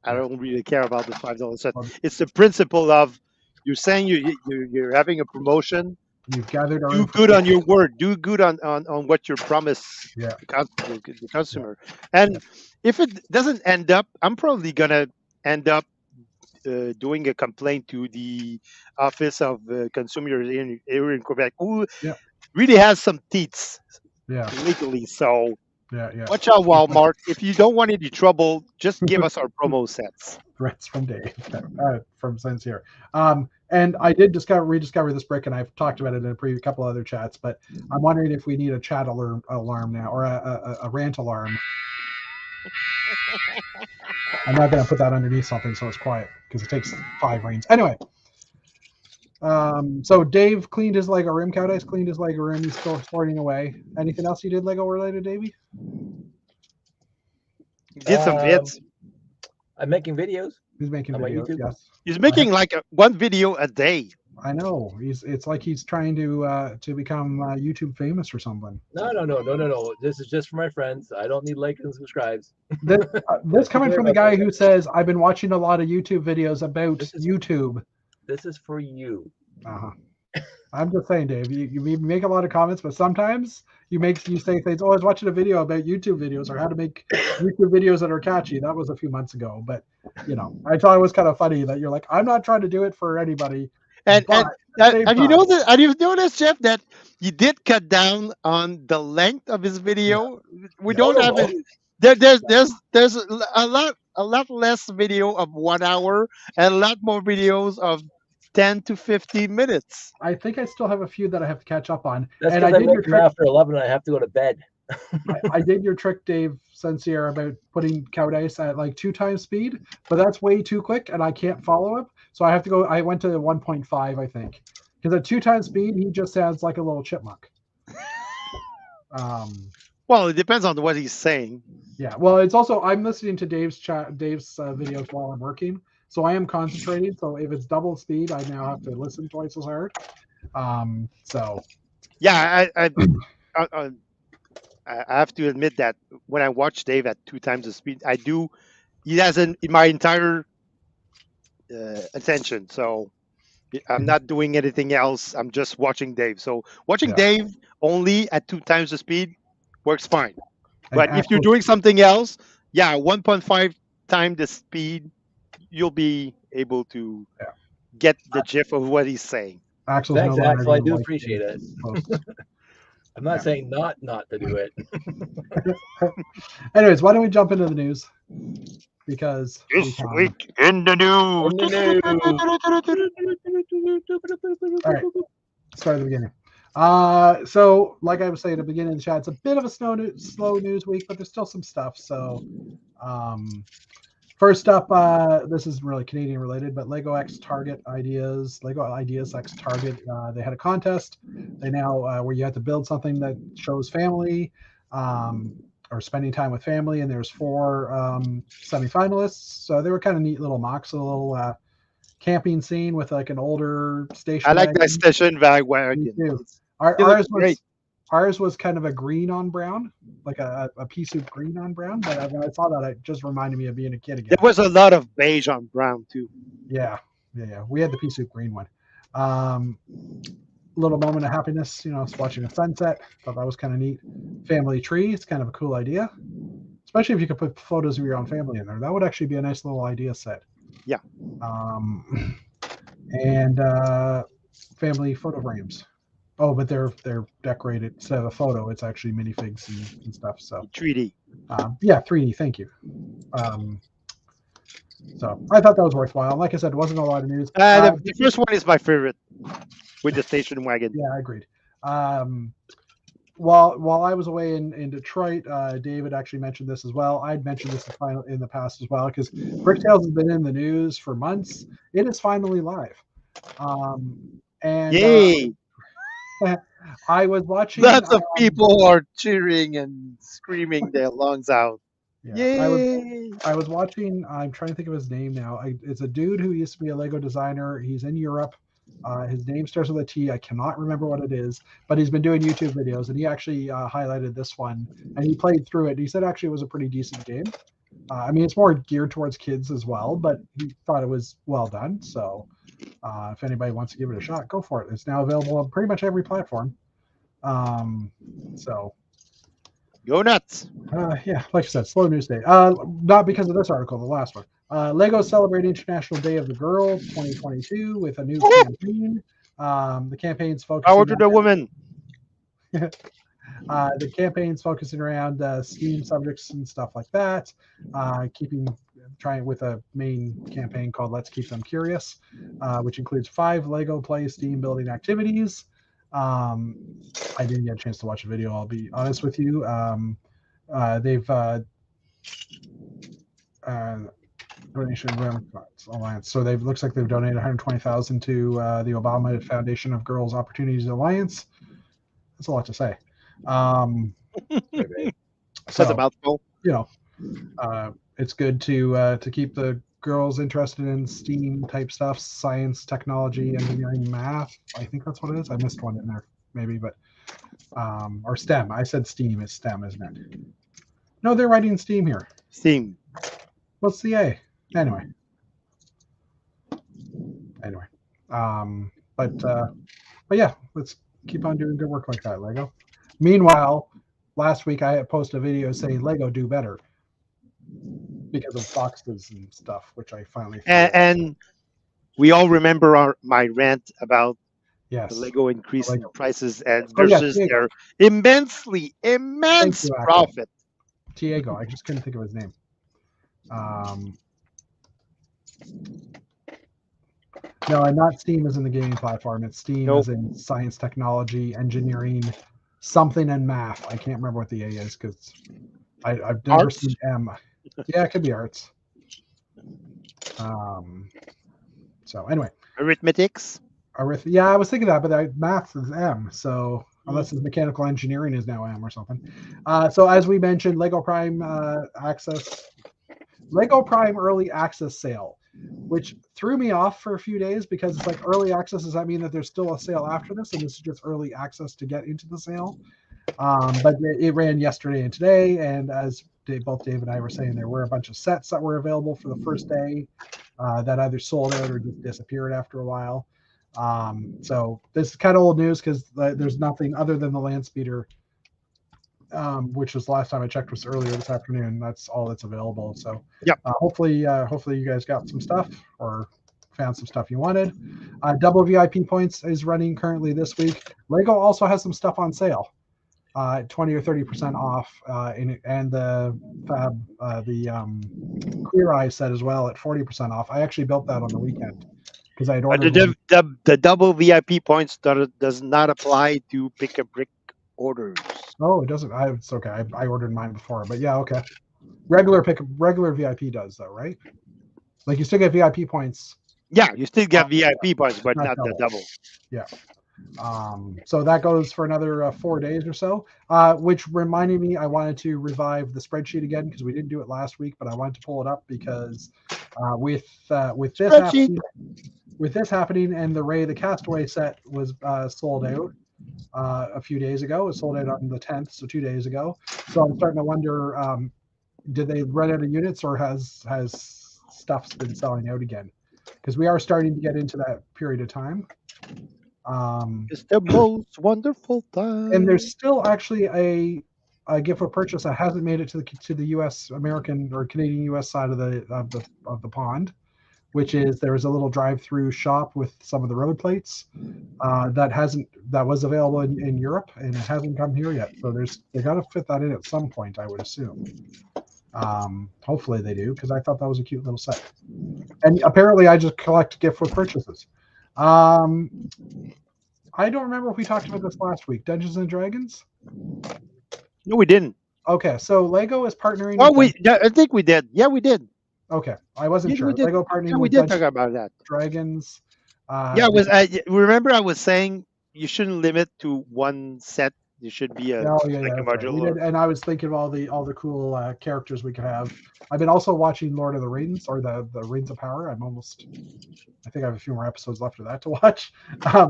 I don't really care about the $5 set. It's the principle of you're saying you're having a promotion. You've gathered. Do good on your word. Do good on what you promise the customer. And if it doesn't end up, I'm probably gonna end up doing a complaint to the Office of Consumer here in Quebec, who really has some teats legally. So watch out, Walmart. If you don't want any trouble, just give us our promo sets. Threats from Dave, from Sincere. And I did rediscover this brick, and I've talked about it in a couple other chats, but I'm wondering if we need a chat alarm now, or a rant alarm. I'm not going to put that underneath something so it's quiet, because it takes 5 rings. Anyway, so Dave cleaned his Lego room. Cowdice cleaned his Lego room. He's still sorting away. Anything else you did Lego related, Davey? Did some bits. I'm making videos. He's making videos. Yes. He's making like one video a day. I know. It's like he's trying to become YouTube famous or something. No. This is just for my friends. I don't need likes and subscribes. This coming from the guy who says, I've been watching a lot of YouTube videos about YouTube. This is for you. I'm just saying, Dave, you make a lot of comments, but sometimes you say things. Oh, I was watching a video about YouTube videos, or how to make YouTube videos that are catchy. That was a few months ago, but I thought it was kind of funny that you're like, I'm not trying to do it for anybody. And have you noticed, Jeff, that you did cut down on the length of his video? We don't have it. There's a lot less video of 1 hour and a lot more videos of 10 to 15 minutes. I think I still have a few that I have to catch up on. That's because I did after 11 and I have to go to bed. I did your trick, Dave Sincere, about putting Cowdice at like 2 times speed, but that's way too quick and I can't follow him. So I have to go. I went to 1.5, I think, because at 2 times speed, he just sounds like a little chipmunk. Well, it depends on what he's saying. Yeah. Well, it's also I'm listening to Dave's videos while I'm working, so I am concentrating. So if it's double speed, I now have to listen twice as hard. So. Yeah, I have to admit that when I watch Dave at 2 times the speed, he has my entire attention. So I'm not doing anything else. I'm just watching Dave. So watching Dave only at 2 times the speed works fine. But if you're doing something else, 1.5 times the speed, you'll be able to get the gist of what he's saying. Thanks, Axel. I do appreciate it. I'm not saying not to do it. Anyways, why don't we jump into the news? Because this week in the news. All right, start at the beginning. So like I was saying at the beginning of the chat, it's a bit of a slow news week, but there's still some stuff. So first up, this is really Canadian related, but Lego Ideas X Target, they had a contest. They now where you have to build something that shows family or spending time with family, and there's 4 semifinalists. So they were kind of neat little mocks, a little camping scene with like an older station. I like that station wagon. Ours was kind of a green on brown, like a pea soup green on brown. But when I saw that, it just reminded me of being a kid again. There was a lot of beige on brown too. Yeah. We had the pea soup green one. Little moment of happiness, watching a sunset. Thought that was kind of neat. Family tree. It's kind of a cool idea, especially if you could put photos of your own family in there. That would actually be a nice little idea set. Yeah. and family photo frames. Oh, but they're decorated instead of a photo. It's actually minifigs and stuff. So 3D. Yeah, 3D. Thank you. So I thought that was worthwhile. Like I said, it wasn't a lot of news. The first one is my favorite with the station wagon. Yeah, I agreed. While I was away in Detroit, David actually mentioned this as well. I'd mentioned this in the past as well because Bricktails has been in the news for months. It is finally live. And Yay! I was watching. Lots of people are cheering and screaming their lungs out. Yeah, Yay! I was watching. I'm trying to think of his name now. It's a dude who used to be a Lego designer. He's in Europe. His name starts with a T. I cannot remember what it is, but he's been doing YouTube videos, and he actually highlighted this one, and he played through it. And he said actually it was a pretty decent game. I mean, it's more geared towards kids as well, but he thought it was well done. So if anybody wants to give it a shot, go for it. It's now available on pretty much every platform. So go nuts. Yeah, like I said, slow news day. Not because of this article, the last one. Lego celebrate International Day of the Girl 2022 with a new campaign. The campaign's focusing Power to the woman. The campaign's focusing around STEAM subjects and stuff like that. Trying with a main campaign called Let's Keep Them Curious, which includes 5 Lego Play STEAM building activities. I didn't get a chance to watch a video, I'll be honest with you. They've donation alliance. So looks like they've donated $120,000 to the Obama Foundation of Girls Opportunities Alliance. That's a lot to say. That's a mouthful. You know, it's good to keep the girls interested in STEAM type stuff, science, technology, engineering, math. I think that's what it is. I missed one in there, maybe, but or STEM. I said STEAM is STEM, isn't it? No, they're writing STEAM here. STEAM. What's the A? Anyway. But yeah, let's keep on doing good work like that, Lego. Meanwhile, last week I had posted a video saying Lego do better because of boxes and stuff, which I finally and we all remember my rant about the Lego increasing prices and versus their immense profit. Diego, I just couldn't think of his name. No, and not STEAM is in the gaming platform. It's STEAM is in science, technology, engineering, something, and math. I can't remember what the A is because I've never seen M. Yeah, it could be arts. So anyway, arithmetics. Yeah, I was thinking that, but math is M. So unless it's mechanical engineering is now M or something. So as we mentioned, Lego Prime early access sale, which threw me off for a few days because it's like early access. Does that mean that there's still a sale after this, and this is just early access to get into the sale? But it ran yesterday and today, and as both Dave and I were saying, there were a bunch of sets that were available for the first day that either sold out or just disappeared after a while. So this is kind of old news because there's nothing other than the land speeder, which was the last time I checked was earlier this afternoon. That's all that's available. So hopefully you guys got some stuff or found some stuff you wanted. Double VIP points is running currently this week. Lego also has some stuff on sale. 20 or 30% off, and the Clear Eye set as well at 40% off. I actually built that on the weekend because I had ordered. The double VIP points does not apply to pick a brick orders. Oh, it doesn't. It's okay. I ordered mine before, but yeah, okay. Regular VIP does though, right? Like you still get VIP points. Yeah, you still get VIP points, but not the double. Yeah. So that goes for another 4 days or so, which reminded me I wanted to revive the spreadsheet again because we didn't do it last week, but I wanted to pull it up because with this happening and the Castaway set was sold out a few days ago. It was sold out on the 10th, so 2 days ago. So I'm starting to wonder, did they run out of units or has stuff's been selling out again? Because we are starting to get into that period of time. It's the most wonderful time. And there's still actually a gift for purchase that hasn't made it to the U.S. American or Canadian U.S. side of the pond, which is there was a little drive-through shop with some of the road plates that was available in Europe, and it hasn't come here yet. So they got to fit that in at some point, I would assume. Hopefully they do, because I thought that was a cute little set. And apparently I just collect gift with purchases. I don't remember if we talked about this last week. Dungeons and Dragons? No, we didn't. Okay, so Lego is partnering. Oh, I think we did. Yeah, we did. Okay, I wasn't sure. Lego partnering. Yeah, we did talk about that. Dragons. Yeah, remember I was saying you shouldn't limit to one set. There should be a modular. Right. And I was thinking of all the cool characters we could have. I've been also watching Lord of the Rings, or the Rings of Power. I think I have a few more episodes left of that to watch.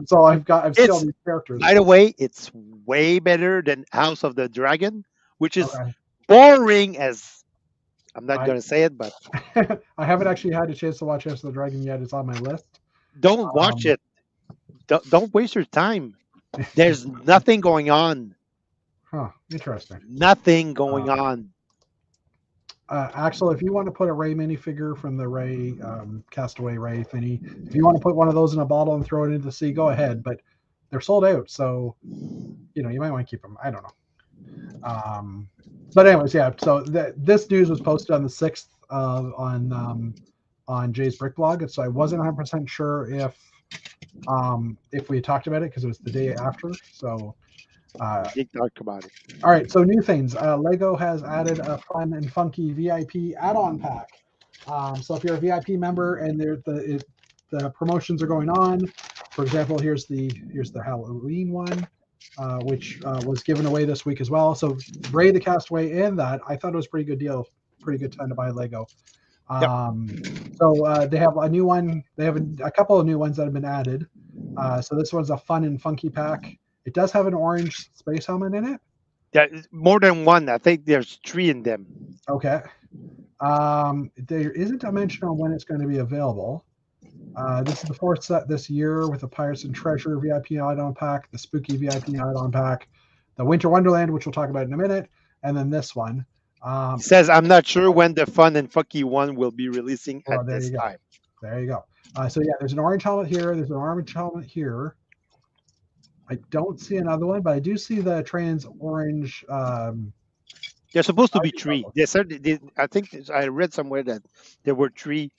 So I've still these characters. By the way, it's way better than House of the Dragon, which is boring as. I'm not going to say it, but I haven't actually had a chance to watch House of the Dragon yet. It's on my list. Don't watch it. Don't waste your time. There's nothing going on. Huh. Interesting. Nothing going on. Axel, if you want to put a Ray minifigure from the Ray Castaway Ray thingy, if you want to put one of those in a bottle and throw it into the sea, go ahead. But they're sold out, so you might want to keep them. I don't know. But anyways, yeah. So this news was posted on the 6th on Jay's Brick Blog, and so I wasn't 100% sure if we had talked about it because it was the day after. So did talk about it. All right. So new things. Lego has added a fun and funky VIP add-on pack. So if you're a VIP member and the promotions are going on, for example, here's the Halloween one. Which was given away this week as well. So Ray the Castaway and that, I thought it was a pretty good deal, pretty good time to buy Lego. So they have a new one. They have a couple of new ones that have been added. So this one's a fun and funky pack. It does have an orange space helmet in it. Yeah, more than one. I think there's 3 in them. Okay. There isn't a mention on when it's going to be available. This is the 4th set this year with the Pirates and Treasure VIP add-on pack, the Spooky VIP add-on pack, the Winter Wonderland, which we'll talk about in a minute, and then this one. It says, I'm not sure when the fun and funky one will be releasing at this time. There you go. So yeah, there's an orange helmet here. There's an orange helmet here. I don't see another one, but I do see the trans orange. There's supposed to be 3. Yes, sir. I think I read somewhere that there were 3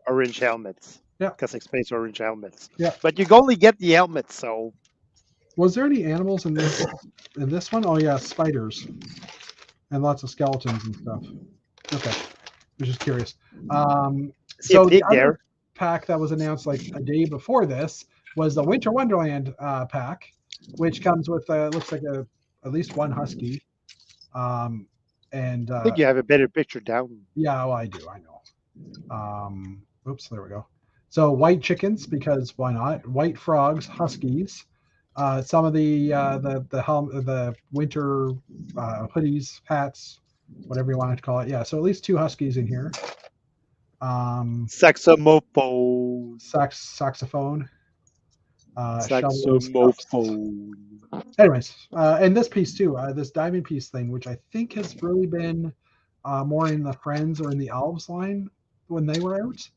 orange helmets. Yeah. Classic Space orange helmets. Yeah. But you can only get the helmets, so. Was there any animals in this one? Oh yeah, spiders. And lots of skeletons and stuff. Okay. I was just curious. So the other pack that was announced like a day before this was the Winter Wonderland pack, which comes with looks like at least one husky. And I think you have a better picture down. Yeah, I do. I know. Oops, there we go. So white chickens, because why not? White frogs, huskies, some of the winter hoodies, hats, whatever you want to call it. Yeah, so at least 2 huskies in here. Saxophone. Saxophone. Saxophone. Anyways, and this piece too, this diamond piece thing, which I think has really been more in the Friends or in the Elves line when they were out.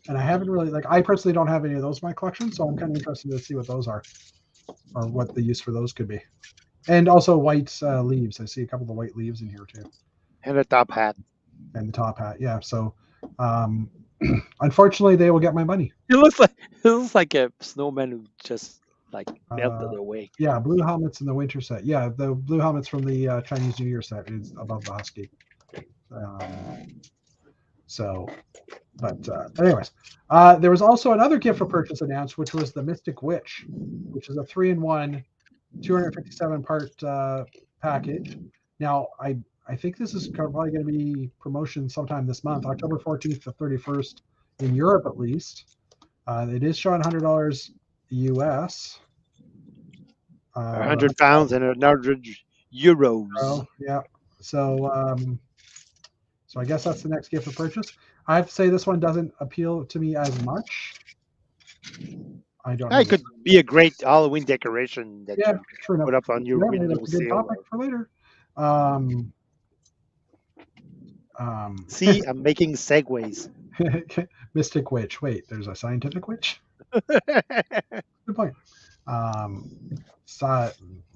And I haven't really, I personally don't have any of those in my collection, so I'm kind of interested to see what those are or what the use for those could be. And also white leaves. I see a couple of the white leaves in here too. And a top hat. And the top hat, yeah. So unfortunately, they will get my money. It looks like a snowman who just melted away. Yeah, blue helmets in the winter set. Yeah, the blue helmets from the Chinese New Year set is above the husky. Anyways, there was also another gift for purchase announced, which was the Mystic Witch, which is a 3-in-1, 257-part package. Now, I think this is probably going to be promotion sometime this month, October 14th to 31st in Europe at least. It is showing $100 US. 100 pounds and 100 euros. Oh, yeah. So I guess that's the next gift for purchase. I have to say this one doesn't appeal to me as much. I don't know. It could be a great Halloween decoration that you sure put up on your windowsill. Good topic for later. See, I'm making segues. Mystic witch. Wait, there's a scientific witch? Good point.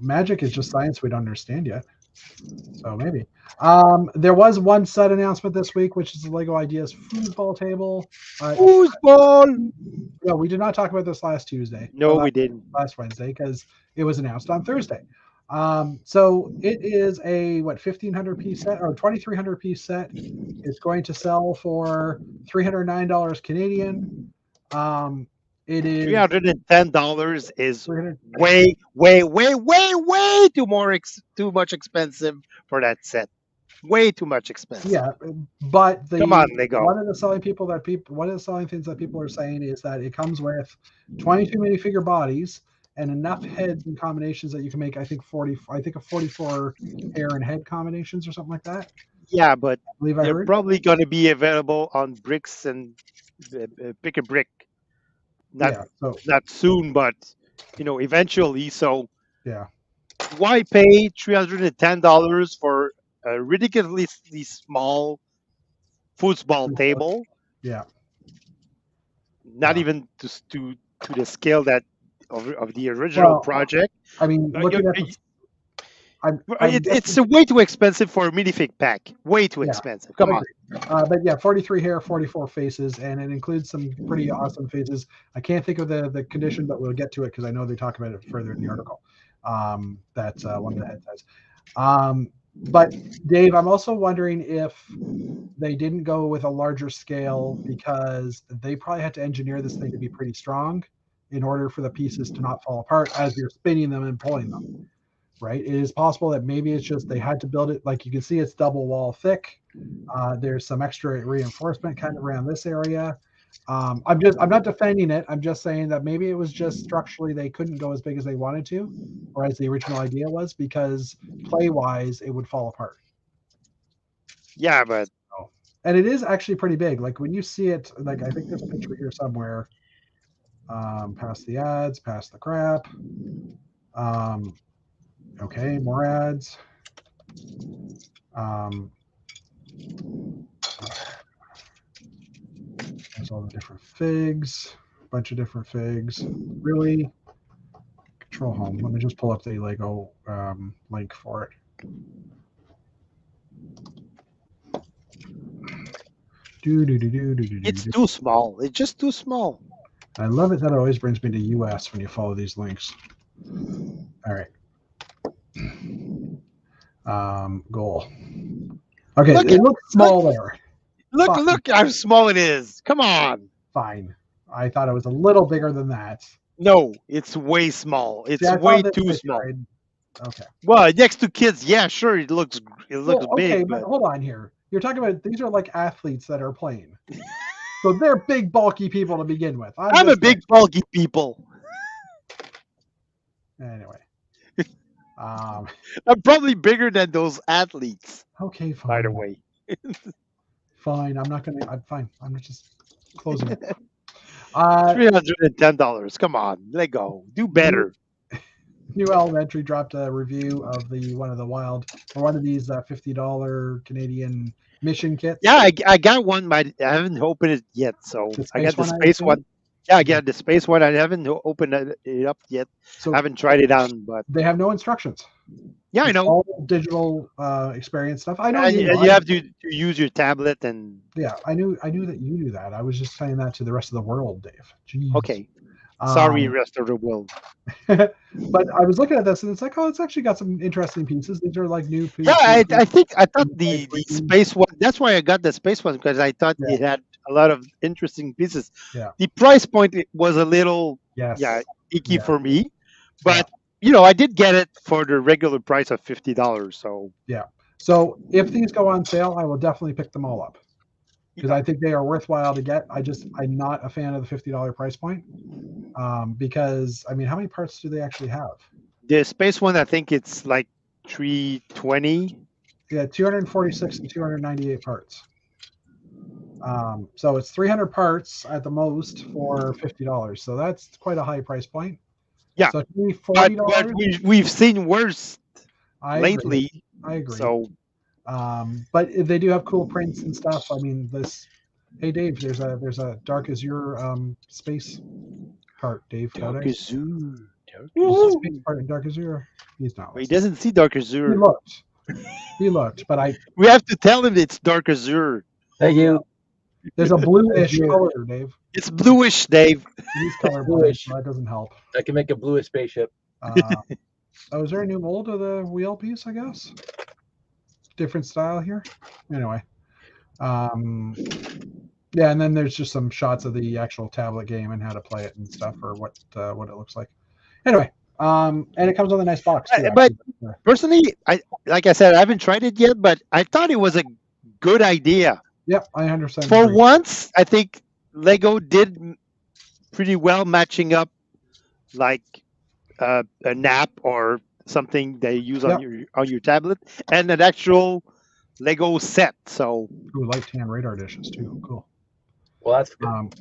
Magic is just science we don't understand yet. So maybe. There was one set announcement this week, which is the Lego Ideas foosball table. Foosball! No, we did not talk about this last Tuesday. No, we didn't. Last Wednesday, because it was announced on Thursday. So it is a 1,500 piece set or 2,300 piece set. It's going to sell for $309 Canadian. It is $310 is way too much expensive for that set. Way too much expensive. Yeah, but come on, Lego. One of the selling things that people are saying is that it comes with 22 minifigure bodies and enough heads and combinations that you can make. I think 44 hair and head combinations or something like that. Yeah, but they're probably going to be available on bricks and pick a brick. Not soon, but eventually. So yeah, why pay $310 for a ridiculously small foosball table? Yeah, not even to the scale that of the original project. I mean, looking at it's way too expensive for a minifig pack. Way too expensive. Come on. But yeah, 43 hair, 44 faces, and it includes some pretty awesome faces. I can't think of the condition, but we'll get to it because I know they talk about it further in the article. That's one of the head says. But Dave, I'm also wondering if they didn't go with a larger scale because they probably had to engineer this thing to be pretty strong in order for the pieces to not fall apart as you're spinning them and pulling them. Right? It is possible that maybe it's just they had to build it. Like you can see, it's double wall thick. There's some extra reinforcement kind of around this area. I'm not defending it. I'm just saying that maybe it was just structurally they couldn't go as big as they wanted to, or as the original idea was, because play-wise it would fall apart. Yeah, but and it is actually pretty big. Like when you see it, like I think there's a picture here somewhere. Past the ads, past the crap. Okay, more ads. There's all the different figs, a bunch of different figs. Really? Control home. Let me just pull up the Lego link for it. It's too small. It's just too small. I love it that it always brings me to US when you follow these links. All right. Goal. Okay, it looks small there. Look how small it is. Come on. Fine. I thought it was a little bigger than that. No, it's way small. It's way too small. Okay. Well, next to kids, yeah, sure, it looks big. Okay, but hold on here. You're talking about these are like athletes that are playing. So they're big, bulky people to begin with. I'm a big, bulky people. Anyway. I'm probably bigger than those athletes. Okay, fine. By the way. Fine. I'm not gonna. I'm fine. I'm just closing it. $310. Come on, let go. Do better. New Elementary dropped a review of one of these $50 Canadian mission kits. Yeah, I got one, but I haven't opened it yet. So I got the space one. Yeah, I got the space one. I haven't opened it up yet. So I haven't tried it on, but they have no instructions. Yeah, I know. All digital experience stuff. I know you have to use your tablet and. Yeah, I knew that you knew that. I was just saying that to the rest of the world, Dave. Jeez. Okay. Sorry, rest of the world. But I was looking at this and it's like, oh, it's actually got some interesting pieces. These are like new pieces. Yeah, I thought the space one. That's why I got the space one, because I thought it had a lot of interesting pieces. Yeah. The price point was a little icky for me, but I did get it for the regular price of $50. So yeah. So if these go on sale, I will definitely pick them all up because I think they are worthwhile to get. I'm not a fan of the $50 price point because I mean, how many parts do they actually have? The space one, I think it's like 320. Yeah, 246 and 298 parts. So it's 300 parts at the most for $50. So that's quite a high price point. Yeah, so $40. But we've seen worse lately. I agree. So, but they do have cool prints and stuff. I mean, this Hey Dave, there's a Dark Azure space part. Dave, Dark Azure. space part in Dark Azure. He's not. He doesn't see Dark He Azure. looked. He looked, but I. We have to tell him it's Dark Azure. Thank you. There's a bluish color, Dave. It's bluish, Dave. He's colorblind, so that doesn't help. I can make a bluish spaceship. Oh, is there a new mold of the wheel piece? I guess. Different style here. Anyway. Yeah, and then there's just some shots of the actual tablet game and how to play it and stuff, or what it looks like. Anyway, and it comes with a nice box too. But personally, I haven't tried it yet, but I thought it was a good idea. Yep, I understand. For once, I think Lego did pretty well matching up, like a nap or something they use on your tablet, and an actual Lego set. So light tan radar dishes too. Cool. Well, that's good.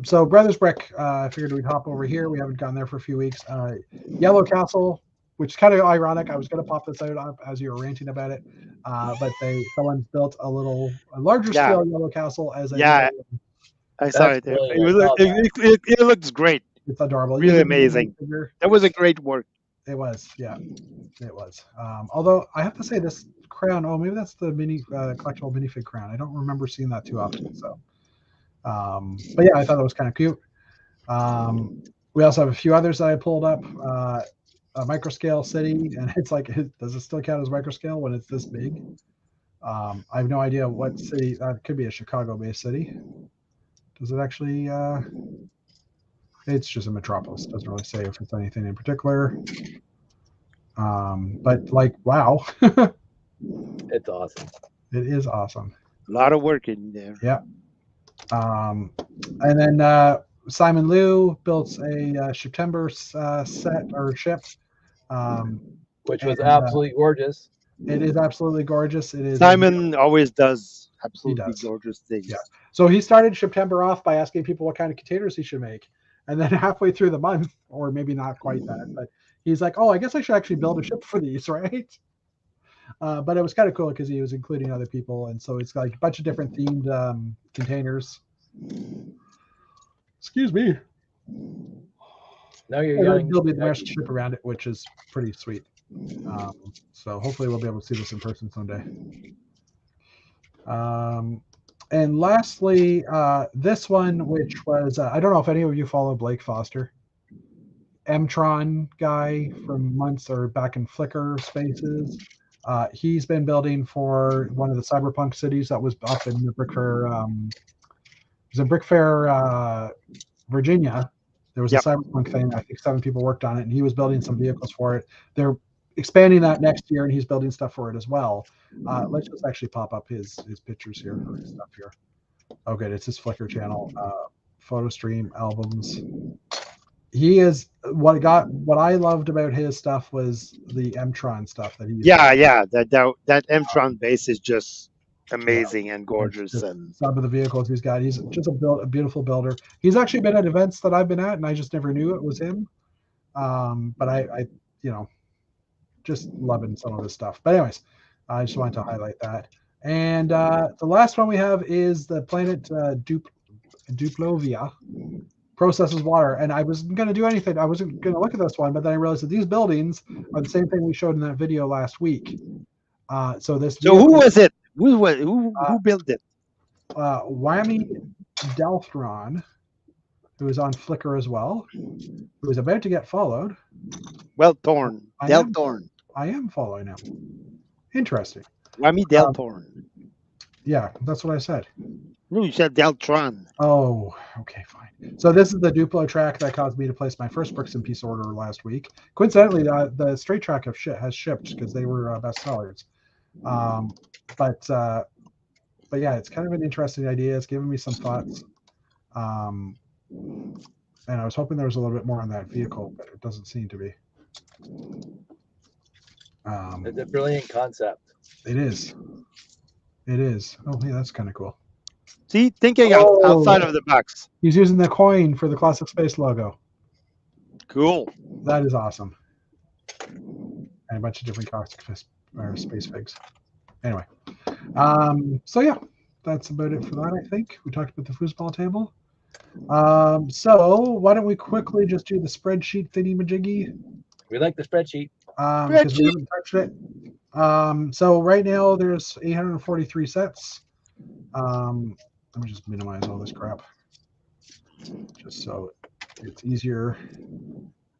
So Brothers Brick, I figured we'd hop over here. We haven't gone there for a few weeks. Yellow Castle, which is kind of ironic. I was going to pop this out as you were ranting about it, but someone built a larger scale Yellow Castle as a I saw it there. It looks great. It's adorable. Really amazing. That was a great work. It was, yeah, it was. Although I have to say, this crown. Oh, maybe that's the collectible minifig crown. I don't remember seeing that too often. So, but yeah, I thought that was kind of cute. We also have a few others that I pulled up. A microscale city, and it's like, does it still count as microscale when it's this big? I have no idea what city. It could be a Chicago-based city. Does it actually? It's just a metropolis. Doesn't really say if it's anything in particular. But like, wow. It's awesome. It is awesome. A lot of work in there. Yeah. And then Simon Liu built a September set or ship. Which was absolutely gorgeous. It is absolutely gorgeous. It is. Simon always does absolutely gorgeous things. Yeah. So he started September off by asking people what kind of containers he should make. And then halfway through the month, or maybe not quite that, but he's like, oh, I guess I should actually build a ship for these, right? But it was kind of cool because he was including other people. And so it's like a bunch of different themed containers. Excuse me. Now you're yelling. There'll be the rest ship around it, which is pretty sweet. So hopefully we'll be able to see this in person someday. And lastly, this one, which was, I don't know if any of you follow Blake Foster, Mtron guy from months or back in Flickr Spaces. He's been building for one of the cyberpunk cities that was up in the Brick Fair. It was in Brick Fair, Virginia. There was a cyberpunk thing. I think 7 people worked on it, and he was building some vehicles for it. They're expanding that next year, and he's building stuff for it as well. Let's just actually pop up his pictures here or his stuff here. Oh, good. It's his Flickr channel. Photo stream albums. He is what I loved about his stuff was the Mtron stuff that he. That Mtron base is just amazing and gorgeous, and some of the vehicles he's got. He's just a beautiful builder. He's actually been at events that I've been at, and I just never knew it was him. But I just loving some of his stuff. But anyways, I just wanted to highlight that. And the last one we have is the planet Duplovia processes water. And I wasn't going to do anything. I wasn't going to look at this one, but then I realized that these buildings are the same thing we showed in that video last week. So who was it? Who built it? Whammy Delthron, who is on Flickr as well, who is about to get followed. Well, Thorn. Delthorn. I am following him. Interesting. Whammy Delthorn. Yeah, that's what I said. No, you said Deltron. Oh, okay, fine. So this is the Duplo track that caused me to place my first Bricks and Piece order last week. Coincidentally, the straight track has shipped because they were bestsellers. But yeah, it's kind of an interesting idea. It's given me some thoughts. And I was hoping there was a little bit more on that vehicle, but it doesn't seem to be. It's a brilliant concept. It is. It is. Oh, yeah, that's kind of cool. See, thinking outside of the box. He's using the coin for the Classic Space logo. Cool. That is awesome. And a bunch of different Classic Space figs. Anyway, so yeah, that's about it for that. I think we talked about the foosball table. So why don't we quickly just do the spreadsheet thingy majiggy? We like the spreadsheet. Because we haven't touched it. So right now there's 843 sets. Let me just minimize all this crap, just so it's easier.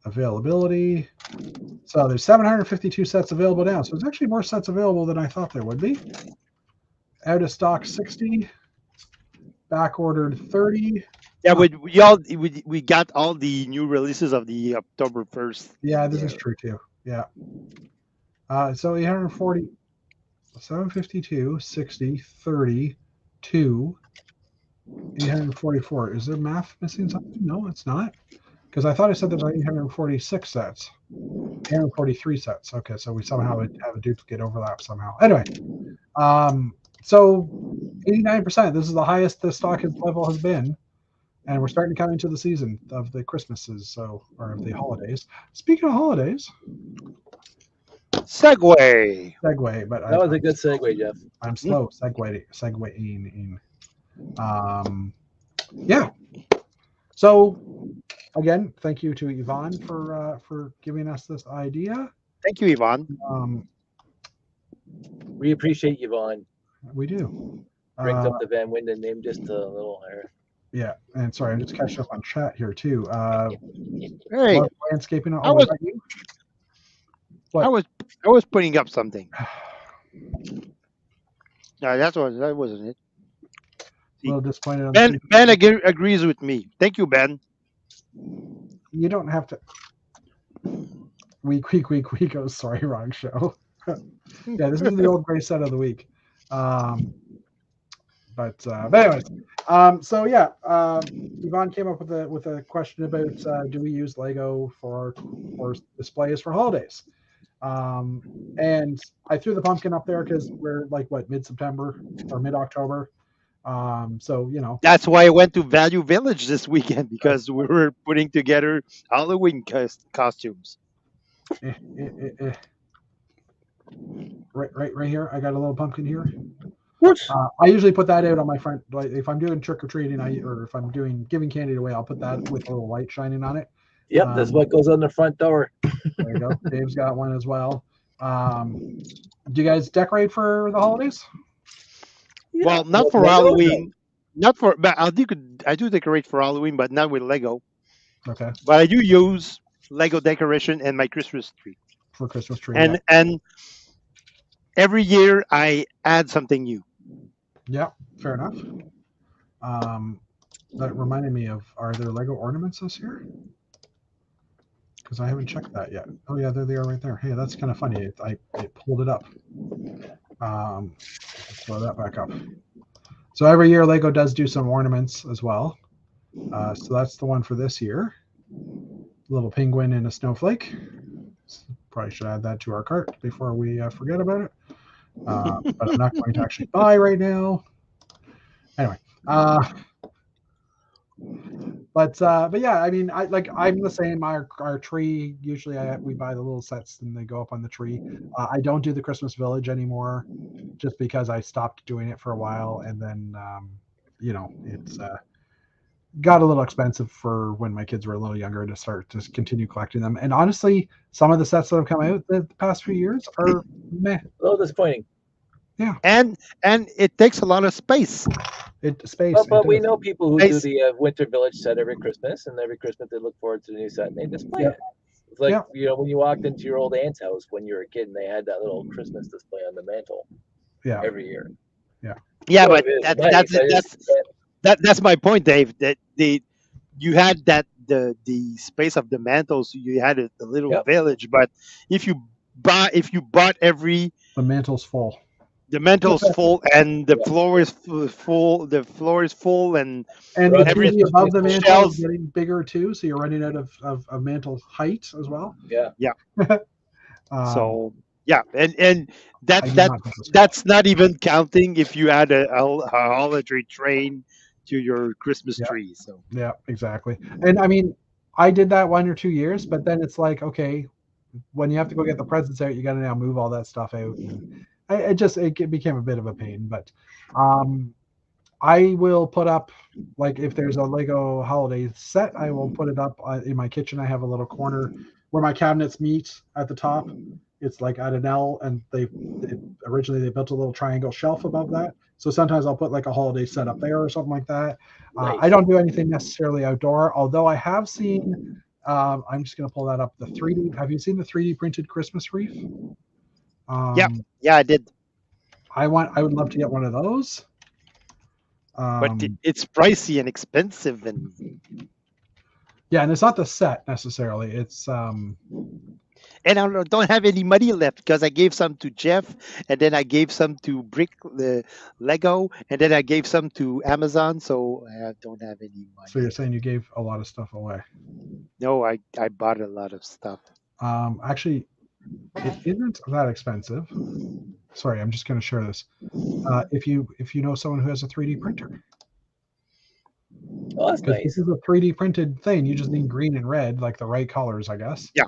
Availability. So there's 752 sets available now. So there's actually more sets available than I thought there would be. Out of stock 60. Back ordered 30. Yeah, we got all the new releases of the October 1st. Yeah, this is true too. Yeah. So 840, 752, 60, 30, 2, 844. Is there math missing something? No, it's not. Because I thought I said there were 846 sets. 843 sets. Okay, so we somehow have a duplicate overlap somehow. Anyway, so 89%. This is the highest the stock level has been. And we're starting to come into the season of the Christmases, or of the holidays. Speaking of holidays, segue, but that was a good segue, Jeff. I'm slow segueing. Yeah. So again, thank you to Yvonne for giving us this idea. Thank you, Yvonne. We appreciate Yvonne. We do. Brings up the Van Winden name just a little higher. Yeah, and sorry, I'm just catching up on chat here too. Hey, landscaping. I was putting up something. No, that wasn't it. A little disappointed. Ben agrees with me. Thank you, Ben. You don't have to. Week. Oh, sorry, wrong show. Yeah, this is the old gray set of the week. But anyways, so yeah, Yvonne came up with a question about do we use Lego for displays for holidays? And I threw the pumpkin up there because we're like mid-September or mid-October. So that's why I went to Value Village this weekend, because we were putting together Halloween costumes. Right here, I got a little pumpkin here. I usually put that out on my front. Like if I'm doing trick or treating, or if I'm giving candy away, I'll put that with a little light shining on it. Yep, that's what goes on the front door. There you go. Dave's got one as well. Do you guys decorate for the holidays? Yeah. Well, not for Halloween. But I do decorate for Halloween, but not with Lego. Okay. But I do use Lego decoration and my Christmas tree. For Christmas tree. And every year I add something new. Yeah, fair enough. That reminded me of, are there Lego ornaments this year? Because I haven't checked that yet. Oh yeah, there they are right there. Hey, that's kind of funny. I pulled it up. Let's throw that back up. So every year Lego does do some ornaments as well. So that's the one for this year. Little penguin and a snowflake. Probably should add that to our cart before we forget about it. But I'm not going to actually buy right now. Anyway, but yeah, I mean, I'm the same. Our tree usually we buy the little sets and they go up on the tree. I don't do the Christmas Village anymore, just because I stopped doing it for a while, and then it's got a little expensive for when my kids were a little younger to continue collecting them. And honestly, some of the sets that have come out the past few years are meh. A little disappointing. Yeah. And it takes a lot of space. But we know people who do the Winter Village set every Christmas, and every Christmas they look forward to the new set and they display it. It's like when you walked into your old aunt's house when you were a kid and they had that little Christmas display on the mantle. Yeah. Every year. Yeah. Yeah, so but that's my point, Dave. That you had the space of the mantle, so you had a little village. But if you bought the mantle's full. The mantle's full, and the floor is full. The floor is full, and everything above the mantle is getting bigger too. So you're running out of mantle height as well. Yeah. So yeah, and that's not even counting if you add a holiday train to your Christmas tree. So yeah, exactly. And I mean, I did that 1 or 2 years, but then it's like, okay, when you have to go get the presents out, you got to now move all that stuff out. And it became a bit of a pain, but I will put up, like, if there's a Lego holiday set, I will put it up in my kitchen. I have a little corner where my cabinets meet at the top. It's like at an L, and originally they built a little triangle shelf above that. So sometimes I'll put like a holiday set up there or something like that. Nice. I don't do anything necessarily outdoor, although I have seen. I'm just going to pull that up. The 3D. Have you seen the 3D printed Christmas wreath? Yeah, I did. I would love to get one of those. But it's pricey and expensive, and yeah, and it's not the set necessarily. It's and I don't have any money left because I gave some to Jeff, and then I gave some to the Lego, and then I gave some to Amazon. So I don't have any money. So you're saying you gave a lot of stuff away? No, I bought a lot of stuff. Actually, it isn't that expensive. Sorry, I'm just going to share this. If you know someone who has a 3D printer. Oh, that's nice. This is a 3D printed thing. You just need green and red, like the right colors, I guess. Yeah.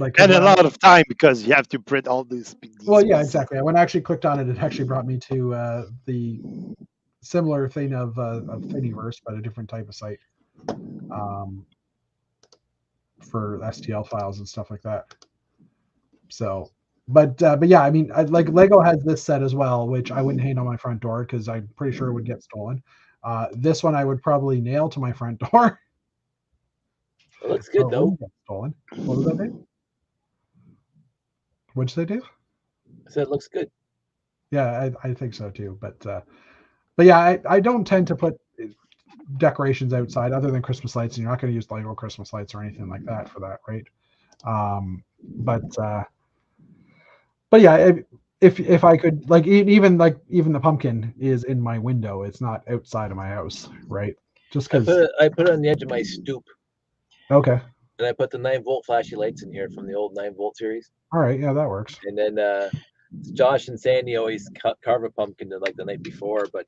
Like, and a lot of time because you have to print all these. Well, yeah, exactly. When I actually clicked on it, it actually brought me to the similar thing of Thingiverse, but a different type of site for STL files and stuff like that. So, but yeah, I mean, like Lego has this set as well, which I wouldn't hang on my front door because I'm pretty sure it would get stolen. This one I would probably nail to my front door. It looks good though. Get stolen. What was that, Dave? What'd you say, Dave? I said it looks good. Yeah, I think so too. But yeah, I don't tend to put decorations outside other than Christmas lights, and you're not going to use Lego Christmas lights or anything like that for that, right? But yeah, if I could, like, even the pumpkin is in my window. It's not outside of my house, right? Just because I put it on the edge of my stoop. Okay. And I put the 9-volt flashy lights in here from the old 9-volt series. All right, yeah, that works. And then Josh and Sandy always carve a pumpkin like the night before, but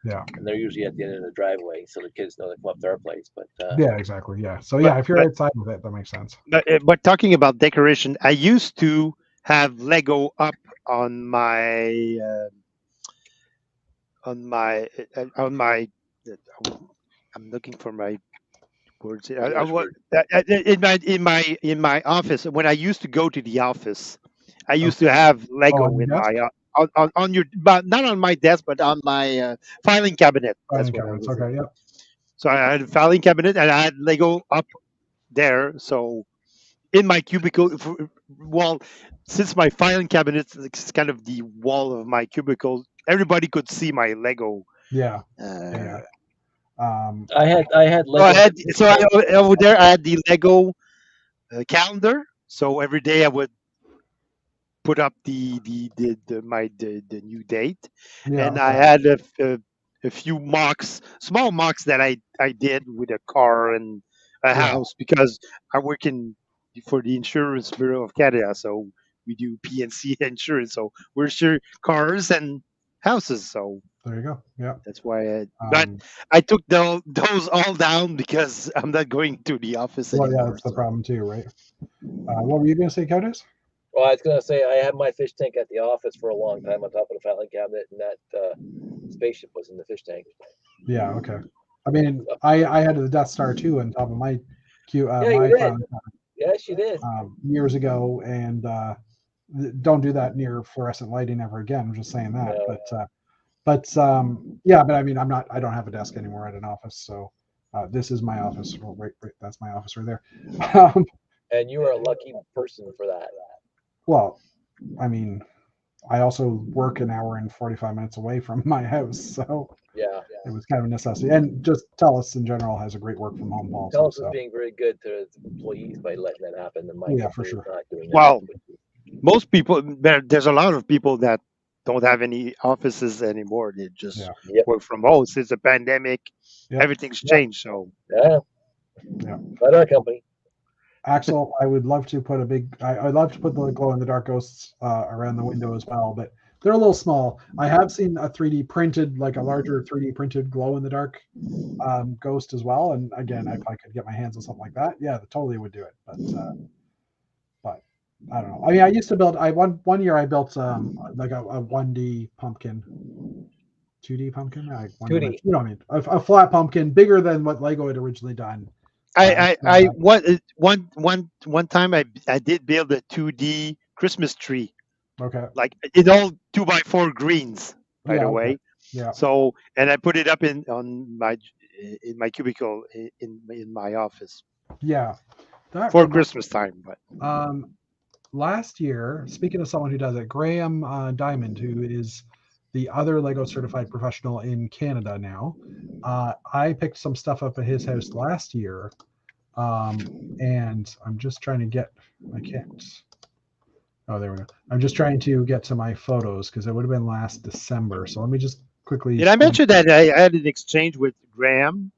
yeah, and they're usually at the end of the driveway, so the kids know they come up to our place. But yeah, exactly, yeah. So yeah, if you're outside with it, that makes sense. But talking about decoration, I used to have Lego up on my I'm looking for my words. In my office when I used to go to the office, I used to have Lego in my on your, but not on my desk, but on my filing cabinet. Filing cabinets, okay, yeah. So I had a filing cabinet and I had Lego up there. So in my cubicle, well, since my filing cabinet is kind of the wall of my cubicle, everybody could see my Lego. Yeah. I had Lego. Over there I had the Lego calendar. So every day I would put up the new date, and I had a few small mocks that I did with a car and a house because I work for the Insurance Bureau of Canada, so we do PNC insurance. So we're sure cars and houses. So there you go. Yeah, that's why. But I took those all down because I'm not going to the office anymore. Well, yeah, that's the problem too, right? What were you going to say, Countess? Well, I was going to say I had my fish tank at the office for a long time on top of the filing cabinet, and that spaceship was in the fish tank. Yeah. Okay. I mean, I had the Death Star 2 on top of my my did. Yes, you did. Years ago, and don't do that near fluorescent lighting ever again. I'm just saying that. No. But yeah, but I mean, I don't have a desk anymore at an office, so this is my office. Well, right, that's my office right there. And you are a lucky person for that. Well, I mean, I also work an hour and 45 minutes away from my house, so yeah, it was kind of a necessity. And just TELUS in general has a great work from home policy. TELUS is being very good to its employees by letting that happen. Yeah, for sure. Well, most people, there's a lot of people that don't have any offices anymore. They just work from home. Since the pandemic, everything's changed. So yeah, but our company. Axel, I would love to put I'd love to put the glow-in-the-dark ghosts around the window as well, but they're a little small. I have seen a 3D printed, like a larger 3D printed glow-in-the-dark ghost as well. And again, if I could get my hands on something like that, yeah, that totally would do it. But I don't know. I mean, I used to build. One year I built like a 1D pumpkin, 2D pumpkin. I wonder 2D. you don't need a flat pumpkin bigger than what Lego had originally done. One time I did build a 2D Christmas tree, Okay. like it's all 2x4 greens, by the way. Yeah. So, and I put it up in my cubicle in my office. Yeah. For Christmas time, but last year, speaking of someone who does it, Graham Diamond, who is the other Lego certified professional in Canada now, I picked some stuff up at his house last year, and I'm just trying to get. I can't. Oh, there we go. I'm just trying to get to my photos because it would have been last December. So let me just quickly. Did I mention that I had an exchange with Graham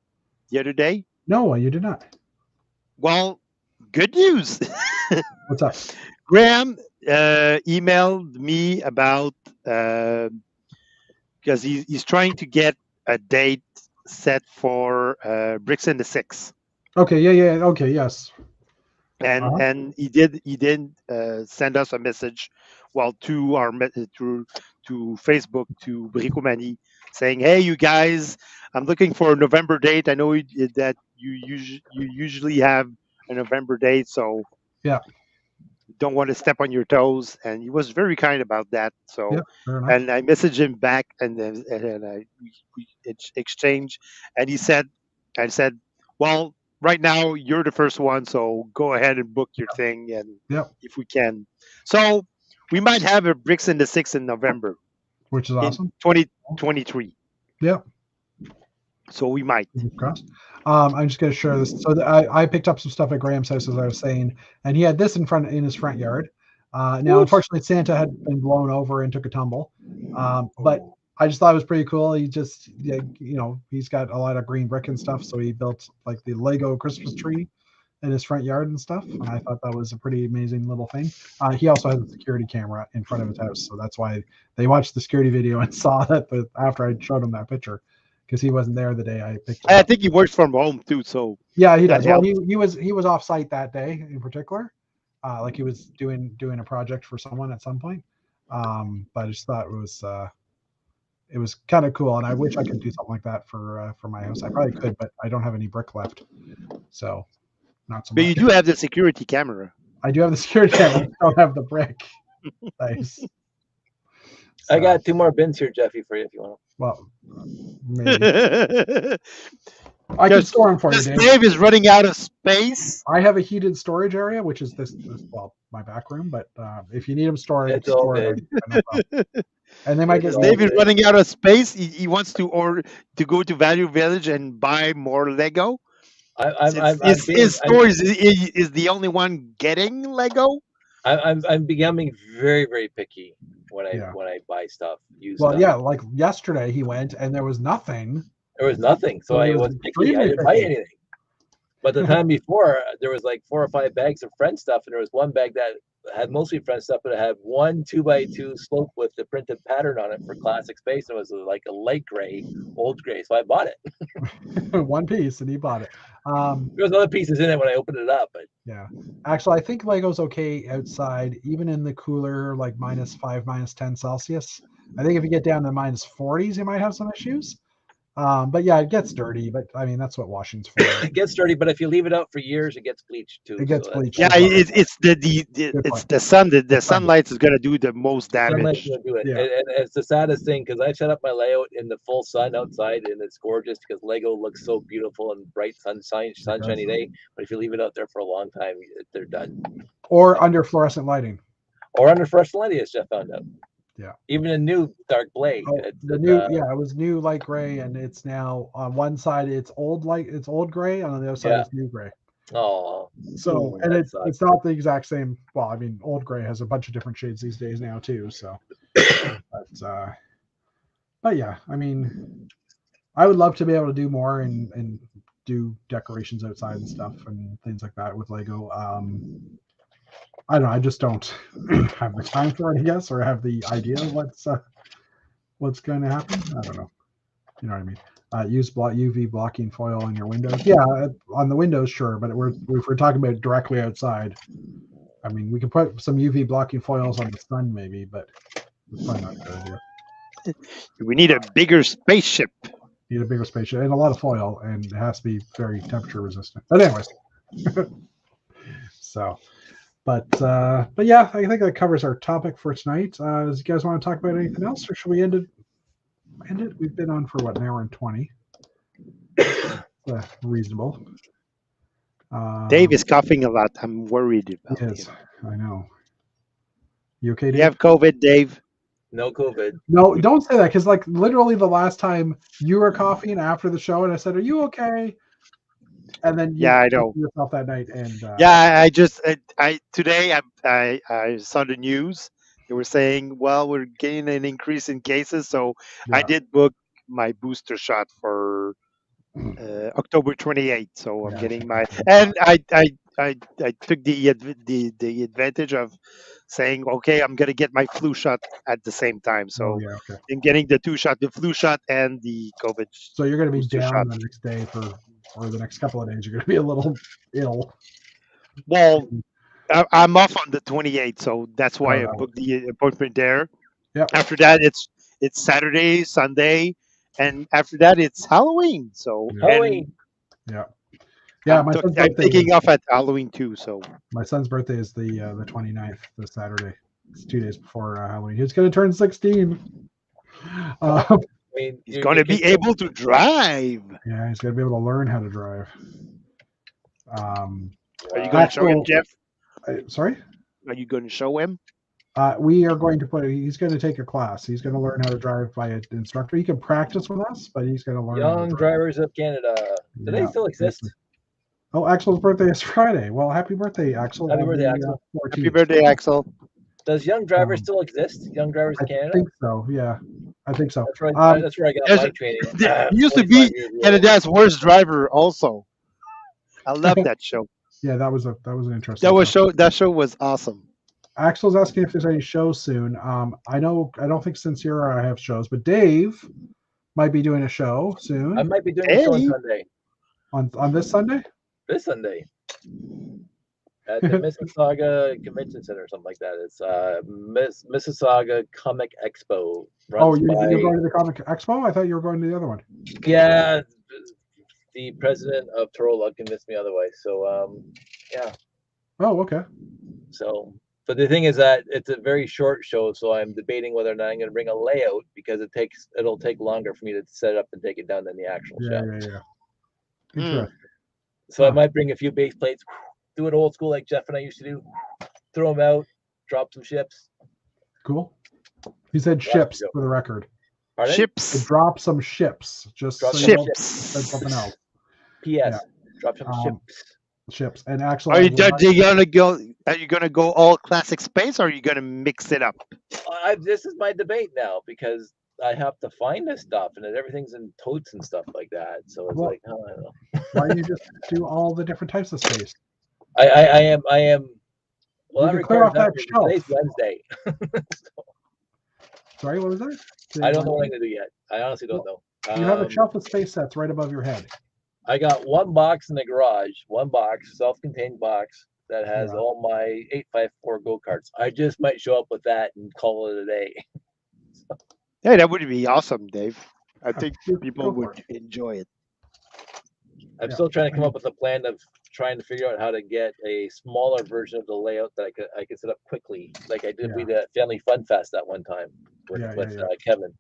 the other day? No, you did not. Well, good news. What's up? Graham emailed me about because he's trying to get a date set for Bricks in the Six. Okay. Yeah. Okay. Yes. And he did send us a message, to Facebook to Bricomanie, saying, "Hey, you guys, I'm looking for a November date. I know that you usually have a November date, so yeah, don't want to step on your toes." And he was very kind about that. So, yeah, and I messaged him back, and then we exchanged, and I said, "Well, right now you're the first one, so go ahead and book your thing, and if we can." So we might have a Bricks in the Six in November, which is awesome. 2023. Yeah. So we might. I'm just going to share this. So I picked up some stuff at Graham's house, as I was saying, and he had this in his front yard. Now, unfortunately, Santa had been blown over and took a tumble, but I just thought it was pretty cool. He just, he's got a lot of green brick and stuff, so he built like the Lego Christmas tree in his front yard and stuff. And I thought that was a pretty amazing little thing. He also has a security camera in front of his house, so that's why they watched the security video and saw that after I showed him that picture, because he wasn't there the day I picked him up. I think he works from home too, so yeah, he does. Well, he was off site that day in particular, like he was doing a project for someone at some point. But I just thought it was kind of cool, and I wish I could do something like that for my house. I probably could, but I don't have any brick left, so not so much. But you do have the security camera. I do have the security camera. I don't have the brick. Nice. So, I got 2 more bins here, Jeffy, for you if you want. Well, maybe. I can store them for you, Dave. Dave is running out of space. I have a heated storage area, which is this my back room. But if you need them stored, all good. No problem. And they might get. Dave is running out of space. He wants to go to Value Village and buy more Lego. His store is the only one getting Lego. I'm becoming very, very picky when I buy stuff. Yeah, like yesterday he went and there was nothing. There was nothing, so I was picky. I didn't buy anything. But the time before, there was like 4 or 5 bags of Friend stuff, and there was one bag that had mostly Friend stuff, but it had one 2x2 slope with the printed pattern on it for classic space. It was like a light gray, old gray, so I bought it. One piece, and he bought it. There was other pieces in it when I opened it up, but yeah, actually, I think Lego's okay outside, even in the cooler, like -5, -10 Celsius. I think if you get down to -40s, you might have some issues. But yeah, it gets dirty. But I mean, that's what washing's for. It gets dirty, but if you leave it out for years, it gets bleached too. It gets bleached. Yeah, it's the sun. The sunlight is going to do the most damage. Do it. Yeah. And it's the saddest thing because I set up my layout in the full sun outside, and it's gorgeous because Lego looks so beautiful and bright sunshiny day. But if you leave it out there for a long time, they're done. Or under fluorescent lighting. Or under fluorescent lighting, as Jeff found out. Yeah. Even a new dark blade. It was new light gray, and it's now on one side it's old gray, and on the other side it's new gray. Oh. So and it's not the exact same. Well, I mean, old gray has a bunch of different shades these days now too. So, but yeah, I mean, I would love to be able to do more and do decorations outside and stuff and things like that with Lego. I don't know. I just don't have the time for it, I guess, or have the idea of what's going to happen. I don't know. You know what I mean? Use UV blocking foil on your windows. Yeah, on the windows, sure. But if we're talking about directly outside, I mean, we can put some UV blocking foils on the sun, maybe, but it's probably not a good idea. We need a bigger spaceship. Need a bigger spaceship and a lot of foil, and it has to be very temperature resistant. But anyways, so, but yeah, I think that covers our topic for tonight. Does you guys want to talk about anything else, or should we end it? We've been on for what, an hour and 20. Reasonable. Dave is coughing a lot. I'm worried about him. I know. You okay, Dave? You have COVID, Dave? No COVID. No, don't say that, because like literally the last time you were coughing after the show, and I said, "Are you okay?" And then you I know yourself that night, and today I saw the news. They were saying, well, we're getting an increase in cases, so I did book my booster shot for October 28th. So I'm getting my, and I took the advantage of saying, okay, I'm gonna get my flu shot at the same time. So I'm getting the 2 shot, the flu shot and the COVID. So you're gonna be down the next day or the next couple of days. You're gonna be a little ill. Well, I'm off on the 28th, so that's why I booked the appointment there. Yeah. After that, it's Saturday, Sunday, and after that, it's Halloween. So Halloween. Yeah, my son's I'm taking off at Halloween too. So my son's birthday is the 29th, this Saturday. It's 2 days before Halloween. He's going to turn 16. He's going to be able to drive. Yeah, he's going to be able to learn how to drive. Are you going to show him, Jeff? Sorry? Are you going to show him? We are going to he's going to take a class. He's going to learn how to drive by an instructor. He can practice with us, but he's going to learn. Young Drivers of Canada. Do they still exist? Oh, Axel's birthday is Friday. Well, happy birthday, Axel. Happy birthday, Axel. Happy birthday, Axel. Does Young Drivers still exist? Young Drivers of Canada? I think so, yeah. I think so. That's right. That's where I got my training. He used to be Canada's worst driver also. I love that show. Yeah, that was an interesting That show was awesome. Axel's asking if there's any shows soon. I don't think Sincere I have shows, but Dave might be doing a show soon. I might be doing a show on Sunday. On this Sunday? This Sunday. At the Mississauga Convention Center or something like that. It's Mississauga Comic Expo. You're going to the Comic Expo? I thought you were going to the other one. Yeah. The president of Torola convinced me otherwise. So yeah. Oh, okay. So but the thing is that it's a very short show, so I'm debating whether or not I'm going to bring a layout because it'll take longer for me to set it up and take it down than the actual show. Yeah. Interesting. So I might bring a few base plates, do it old school like Jeff and I used to do, throw them out, drop some ships. Cool. He said ships for the record. Pardon? Ships. Drop some ships. Just drop so ships. You don't say something else. P.S. Drop some ships. Ships. And actually, are you gonna go all classic space, or are you gonna mix it up? This is my debate now because I have to find this stuff, and everything's in totes and stuff like that. So it's I don't know. Why don't you just do all the different types of space? I am. Well, you can clear off that shelf. Today's Wednesday. Sorry, what was that? I don't know what I'm gonna do yet. I honestly don't know. You have a shelf of space sets right above your head. I got one box in the garage, self-contained box that has all my 854 go-karts. I just might show up with that and call it a day. Hey, that would be awesome, Dave. I think people would enjoy it. I'm still trying to come up with a plan of trying to figure out how to get a smaller version of the layout that I could set up quickly, like I did with the Family Fun Fest that one time with Kevin.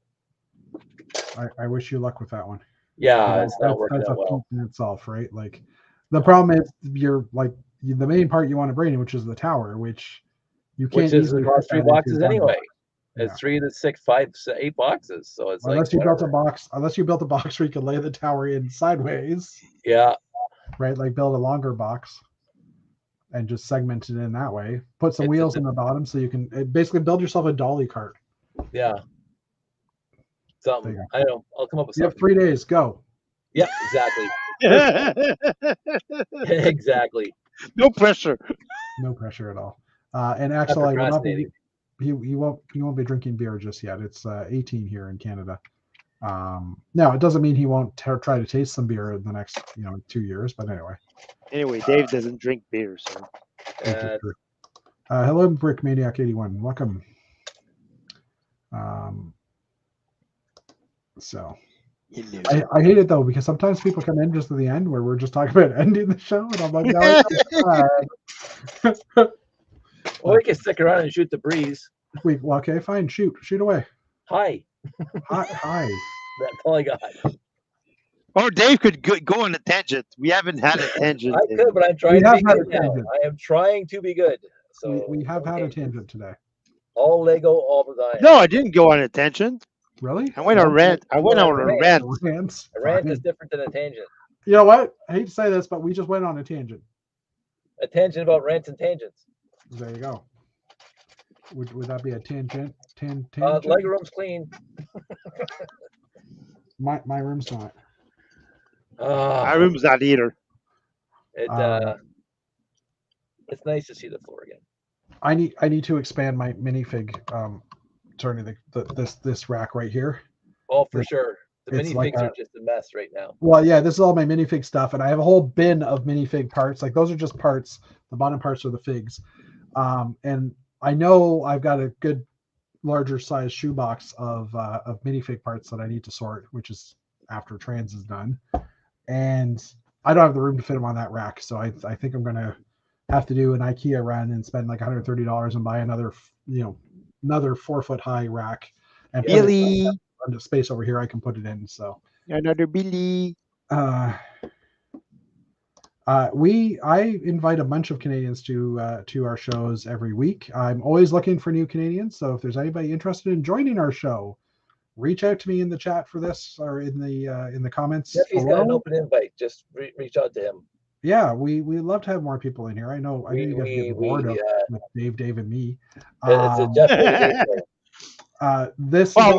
I wish you luck with that one. Yeah, it's not working out well. In itself, right? Like the problem is you're like the main part you want to bring, which is the tower, which you can't. Which is across 3 boxes anyway. It's 3 to 6, 5, 8 boxes. So it's unless you built a box where you could lay the tower in sideways. Yeah. Right, like build a longer box and just segment it in that way. Put some wheels in the bottom so you can basically build yourself a dolly cart. Yeah. Something. I don't know. I'll come up with something. You have 3 days. Go. Yeah, exactly. Exactly. No pressure. No pressure at all. And actually, I will not be. He won't be drinking beer just yet. It's 18 here in Canada. Now it doesn't mean he won't try to taste some beer in the next 2 years. But anyway. Anyway, Dave doesn't drink beer, so. Hello, Brick Maniac 81. Welcome. So Hello. I hate it though because sometimes people come in just at the end where we're just talking about ending the show, and I'm like, no, it's not. Or we can stick around and shoot the breeze. Well, okay, fine. Shoot away. Hi. Hi. That's all I got. Or Dave could go on a tangent. We haven't had a tangent. I could, but I'm trying to be good now. tangent. I am trying to be good. So We have had a tangent today. All Lego, all the time. No, I didn't go on a tangent. Really? I went on rant. I went on a rant. A rant is different than a tangent. You know what? I hate to say this, but we just went on a tangent. A tangent about rants and tangents. There you go. Would that be a tangent? Lego room's clean. My room's not. My room's not either. It's nice to see the floor again. I need to expand my minifig. Turning this rack right here. Oh, for sure. The minifigs are just a mess right now. Well, yeah, this is all my minifig stuff, and I have a whole bin of minifig parts. Like those are just parts. The bottom parts are the figs. And I know I've got a good larger size shoebox of minifig parts that I need to sort, which is after trans is done. And I don't have the room to fit them on that rack, so I think I'm gonna have to do an IKEA run and spend like $130 and buy another 4-foot high rack and Billy. Put space over here I can put it in. So another Billy. I invite a bunch of Canadians to our shows every week. I'm always looking for new Canadians, so if there's anybody interested in joining our show, reach out to me in the chat for this or in the comments. If he's got an open invite, just reach out to him. Yeah, we love to have more people in here. I know you guys get bored with Dave and me. It's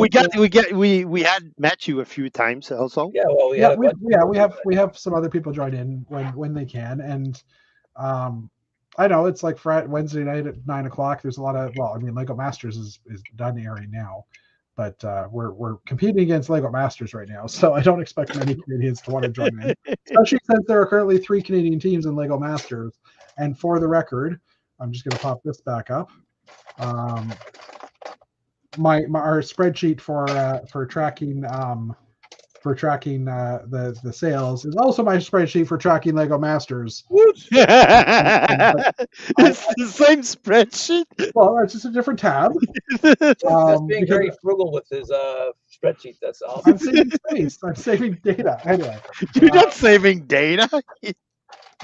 definitely we had met you a few times also. Yeah, well, we have some other people join in when they can, and I know it's like Wednesday night at 9:00. There's a lot of Lego Masters is done airing now, but we're competing against Lego Masters right now, so I don't expect many Canadians to want to join in, especially since there are currently 3 Canadian teams in Lego Masters. And for the record, I'm just going to pop this back up. Our spreadsheet for tracking the sales is also my spreadsheet for tracking Lego Masters. It's the same spreadsheet. Well, it's just a different tab. Just being very frugal with his spreadsheet. That's awesome. I'm saving space. I'm saving data. Anyway, you're not saving data.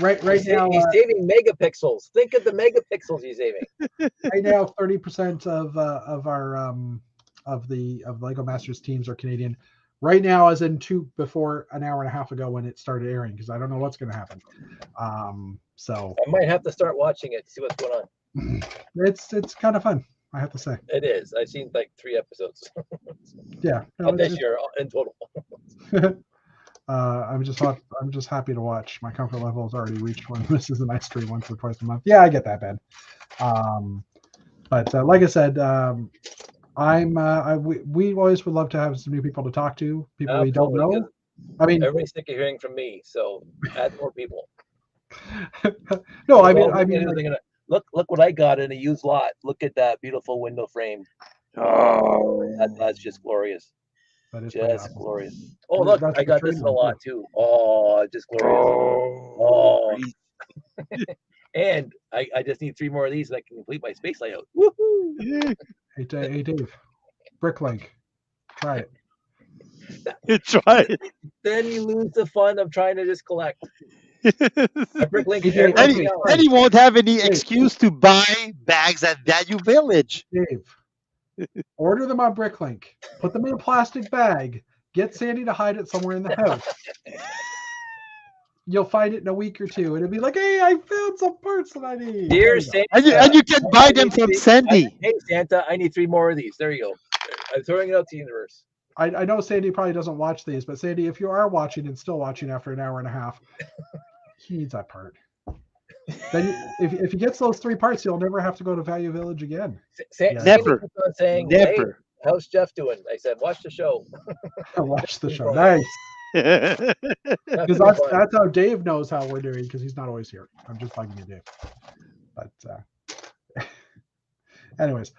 Right now, he's saving megapixels. Think of the megapixels he's saving. Right now, 30% of Lego Masters teams are Canadian. Right now, as in before an hour and a half ago when it started airing, because I don't know what's going to happen. So I might have to start watching it, see what's going on. It's kind of fun, I have to say. It is. I've seen like 3 episodes. Yeah, this year in total. I'm just happy to watch. My comfort level has already reached when this is a nice stream once or twice a month. Yeah, I get that, Ben. But like I said, we always would love to have some new people to talk to, people we don't know. I mean, everybody's sick of hearing from me, so add more people. No, I mean, look what I got in a used lot. Look at that beautiful window frame. Oh, that's just glorious. That is just glorious. Oh, look, I got this in a lot too. Oh, just glorious. Oh. And I just need 3 more of these and I can complete my space layout. Woohoo! Hey Dave, Bricklink, try it. Try it. Then you lose the fun of trying to just collect. And he won't have any excuse to buy bags at Value Village. Dave, order them on Bricklink. Put them in a plastic bag. Get Sandy to hide it somewhere in the house. You'll find it in a week or 2. It'll be like, hey, I found some parts that I need. Dear Santa, and you can buy them from Sandy. Hey, Santa, I need 3 more of these. There you go. I'm throwing it out to the universe. I know Sandy probably doesn't watch these, but Sandy, if you are watching and still watching after an hour and a half, he needs that part. Then if he gets those 3 parts, he'll never have to go to Value Village again. Never. Saying, never. Hey, how's Jeff doing? I said, watch the show. Watch the show. Nice. Because that's how Dave knows how we're doing, because he's not always here. I'm just bugging you, Dave. But anyways,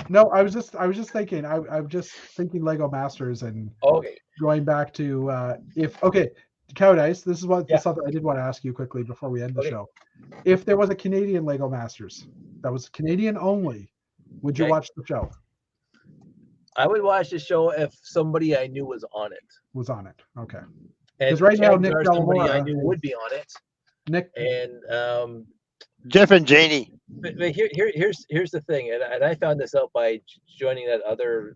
No, I was just thinking. I'm just thinking Lego Masters and Okay. going back to Cow Dice. This is what Yeah. something I did want to ask you quickly before we end the Okay. show. If there was a Canadian Lego Masters that was Canadian only, would you Okay. watch the show? I would watch the show if somebody I knew was on it. Was on it. Okay. And Because right now, chances Nick are somebody I Delamora knew would be on it. Nick And Jeff and Janie. but here's the thing, and I found this out by joining that other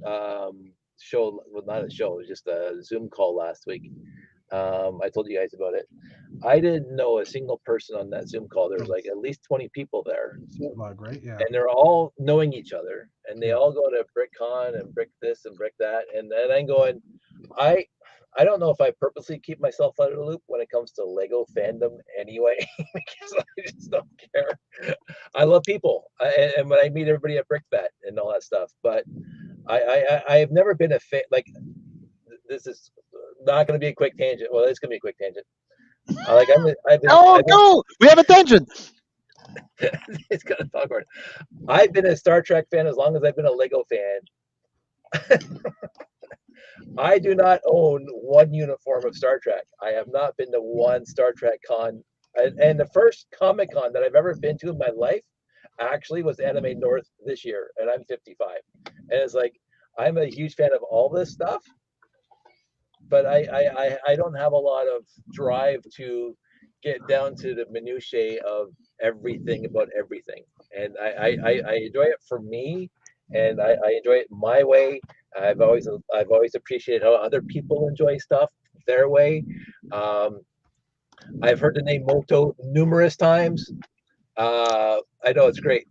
show. Well, not a show, it was just a Zoom call last week. I told you guys about it. I didn't know a single person on that Zoom call. There was like at least 20 people there, right? Yeah. and they're all knowing each other, and they all go to BrickCon and Brick this and Brick that, and then I'm going, I don't know if I purposely keep myself out of the loop when it comes to Lego fandom anyway, because I just don't care. I love people, and when I meet everybody at BrickBet and all that stuff, but I have never been a fan. Like, this is not going to be a quick tangent. Well, it's going to be a quick tangent. No, we have a tangent. It's kind of awkward. I've been a Star Trek fan as long as I've been a Lego fan. I do not own one uniform of Star Trek. I have not been to one Star Trek con. And the first Comic Con that I've ever been to in my life actually was Anime North this year, and I'm 55. And it's like, I'm a huge fan of all this stuff, but I don't have a lot of drive to get down to the minutiae of everything about everything. And I enjoy it for me, and I enjoy it my way. I've always appreciated how other people enjoy stuff their way. I've heard the name Moto numerous times. I know it's great,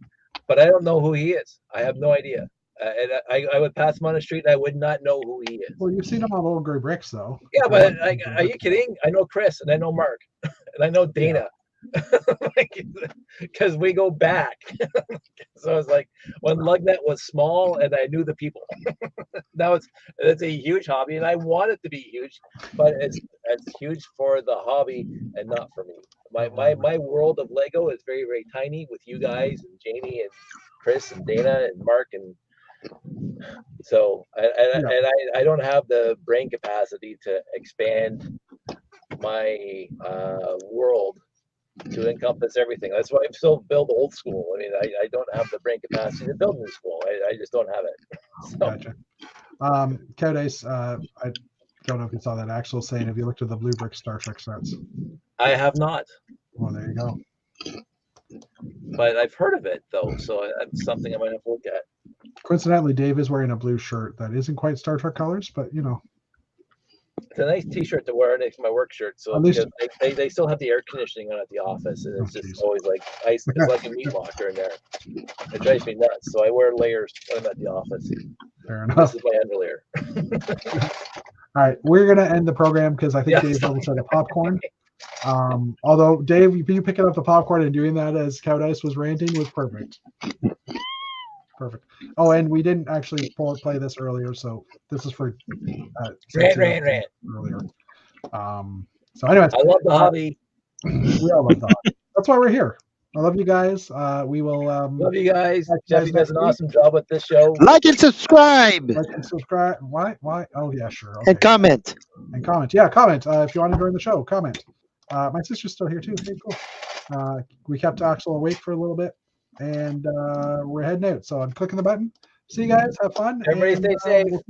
but I don't know who he is. I have no idea. And I would pass him on the street, and I would not know who he is. Well, you've seen him on Old Grey Bricks, though. Yeah, but are you kidding? I know Chris, and I know Mark, and I know Dana. Yeah. Because we go back. So it's like when Lugnet was small and I knew the people. Now it's a huge hobby, and I want it to be huge, but it's huge for the hobby and not for me. My world of Lego is very, very tiny with you guys and Janie and Chris and Dana and Mark, and so I don't have the brain capacity to expand my world to encompass everything. That's why I'm still build old school. I mean, I don't have the brain capacity to build new school. I just don't have it. So. Gotcha. Cow Dice, I don't know if you saw that actual saying. Have you looked at the Blue Brick Star Trek sets? I have not. Well, there you go. But I've heard of it, though, so that's something I might have to look at. Coincidentally, Dave is wearing a blue shirt that isn't quite Star Trek colors, but you know. It's a nice T-shirt to wear next to my work shirt. So they still have the air conditioning on at the office, and it's just always like ice. It's like a meat locker in there. It drives me nuts. So I wear layers when I'm at the office. Fair enough. This is my underlayer. All right, we're gonna end the program because I think Dave's almost out of popcorn. Although Dave, you picking up the popcorn and doing that as Cow Dice was ranting was perfect. Perfect. Oh, and we didn't actually play this earlier, so this is for rant earlier. So anyways, I love the hobby. We all love the hobby. That's why we're here. I love you guys. We will love you guys. Jeffy does an awesome job with this show. Like and subscribe. Like and subscribe. Why? Oh yeah, sure. Okay. And comment. And comment. Yeah, comment. If you want to join the show, comment. My sister's still here too. Okay, cool. We kept Axel awake for a little bit, and we're heading out. So I'm clicking the button. See you guys. Have fun. Everybody stay safe. We'll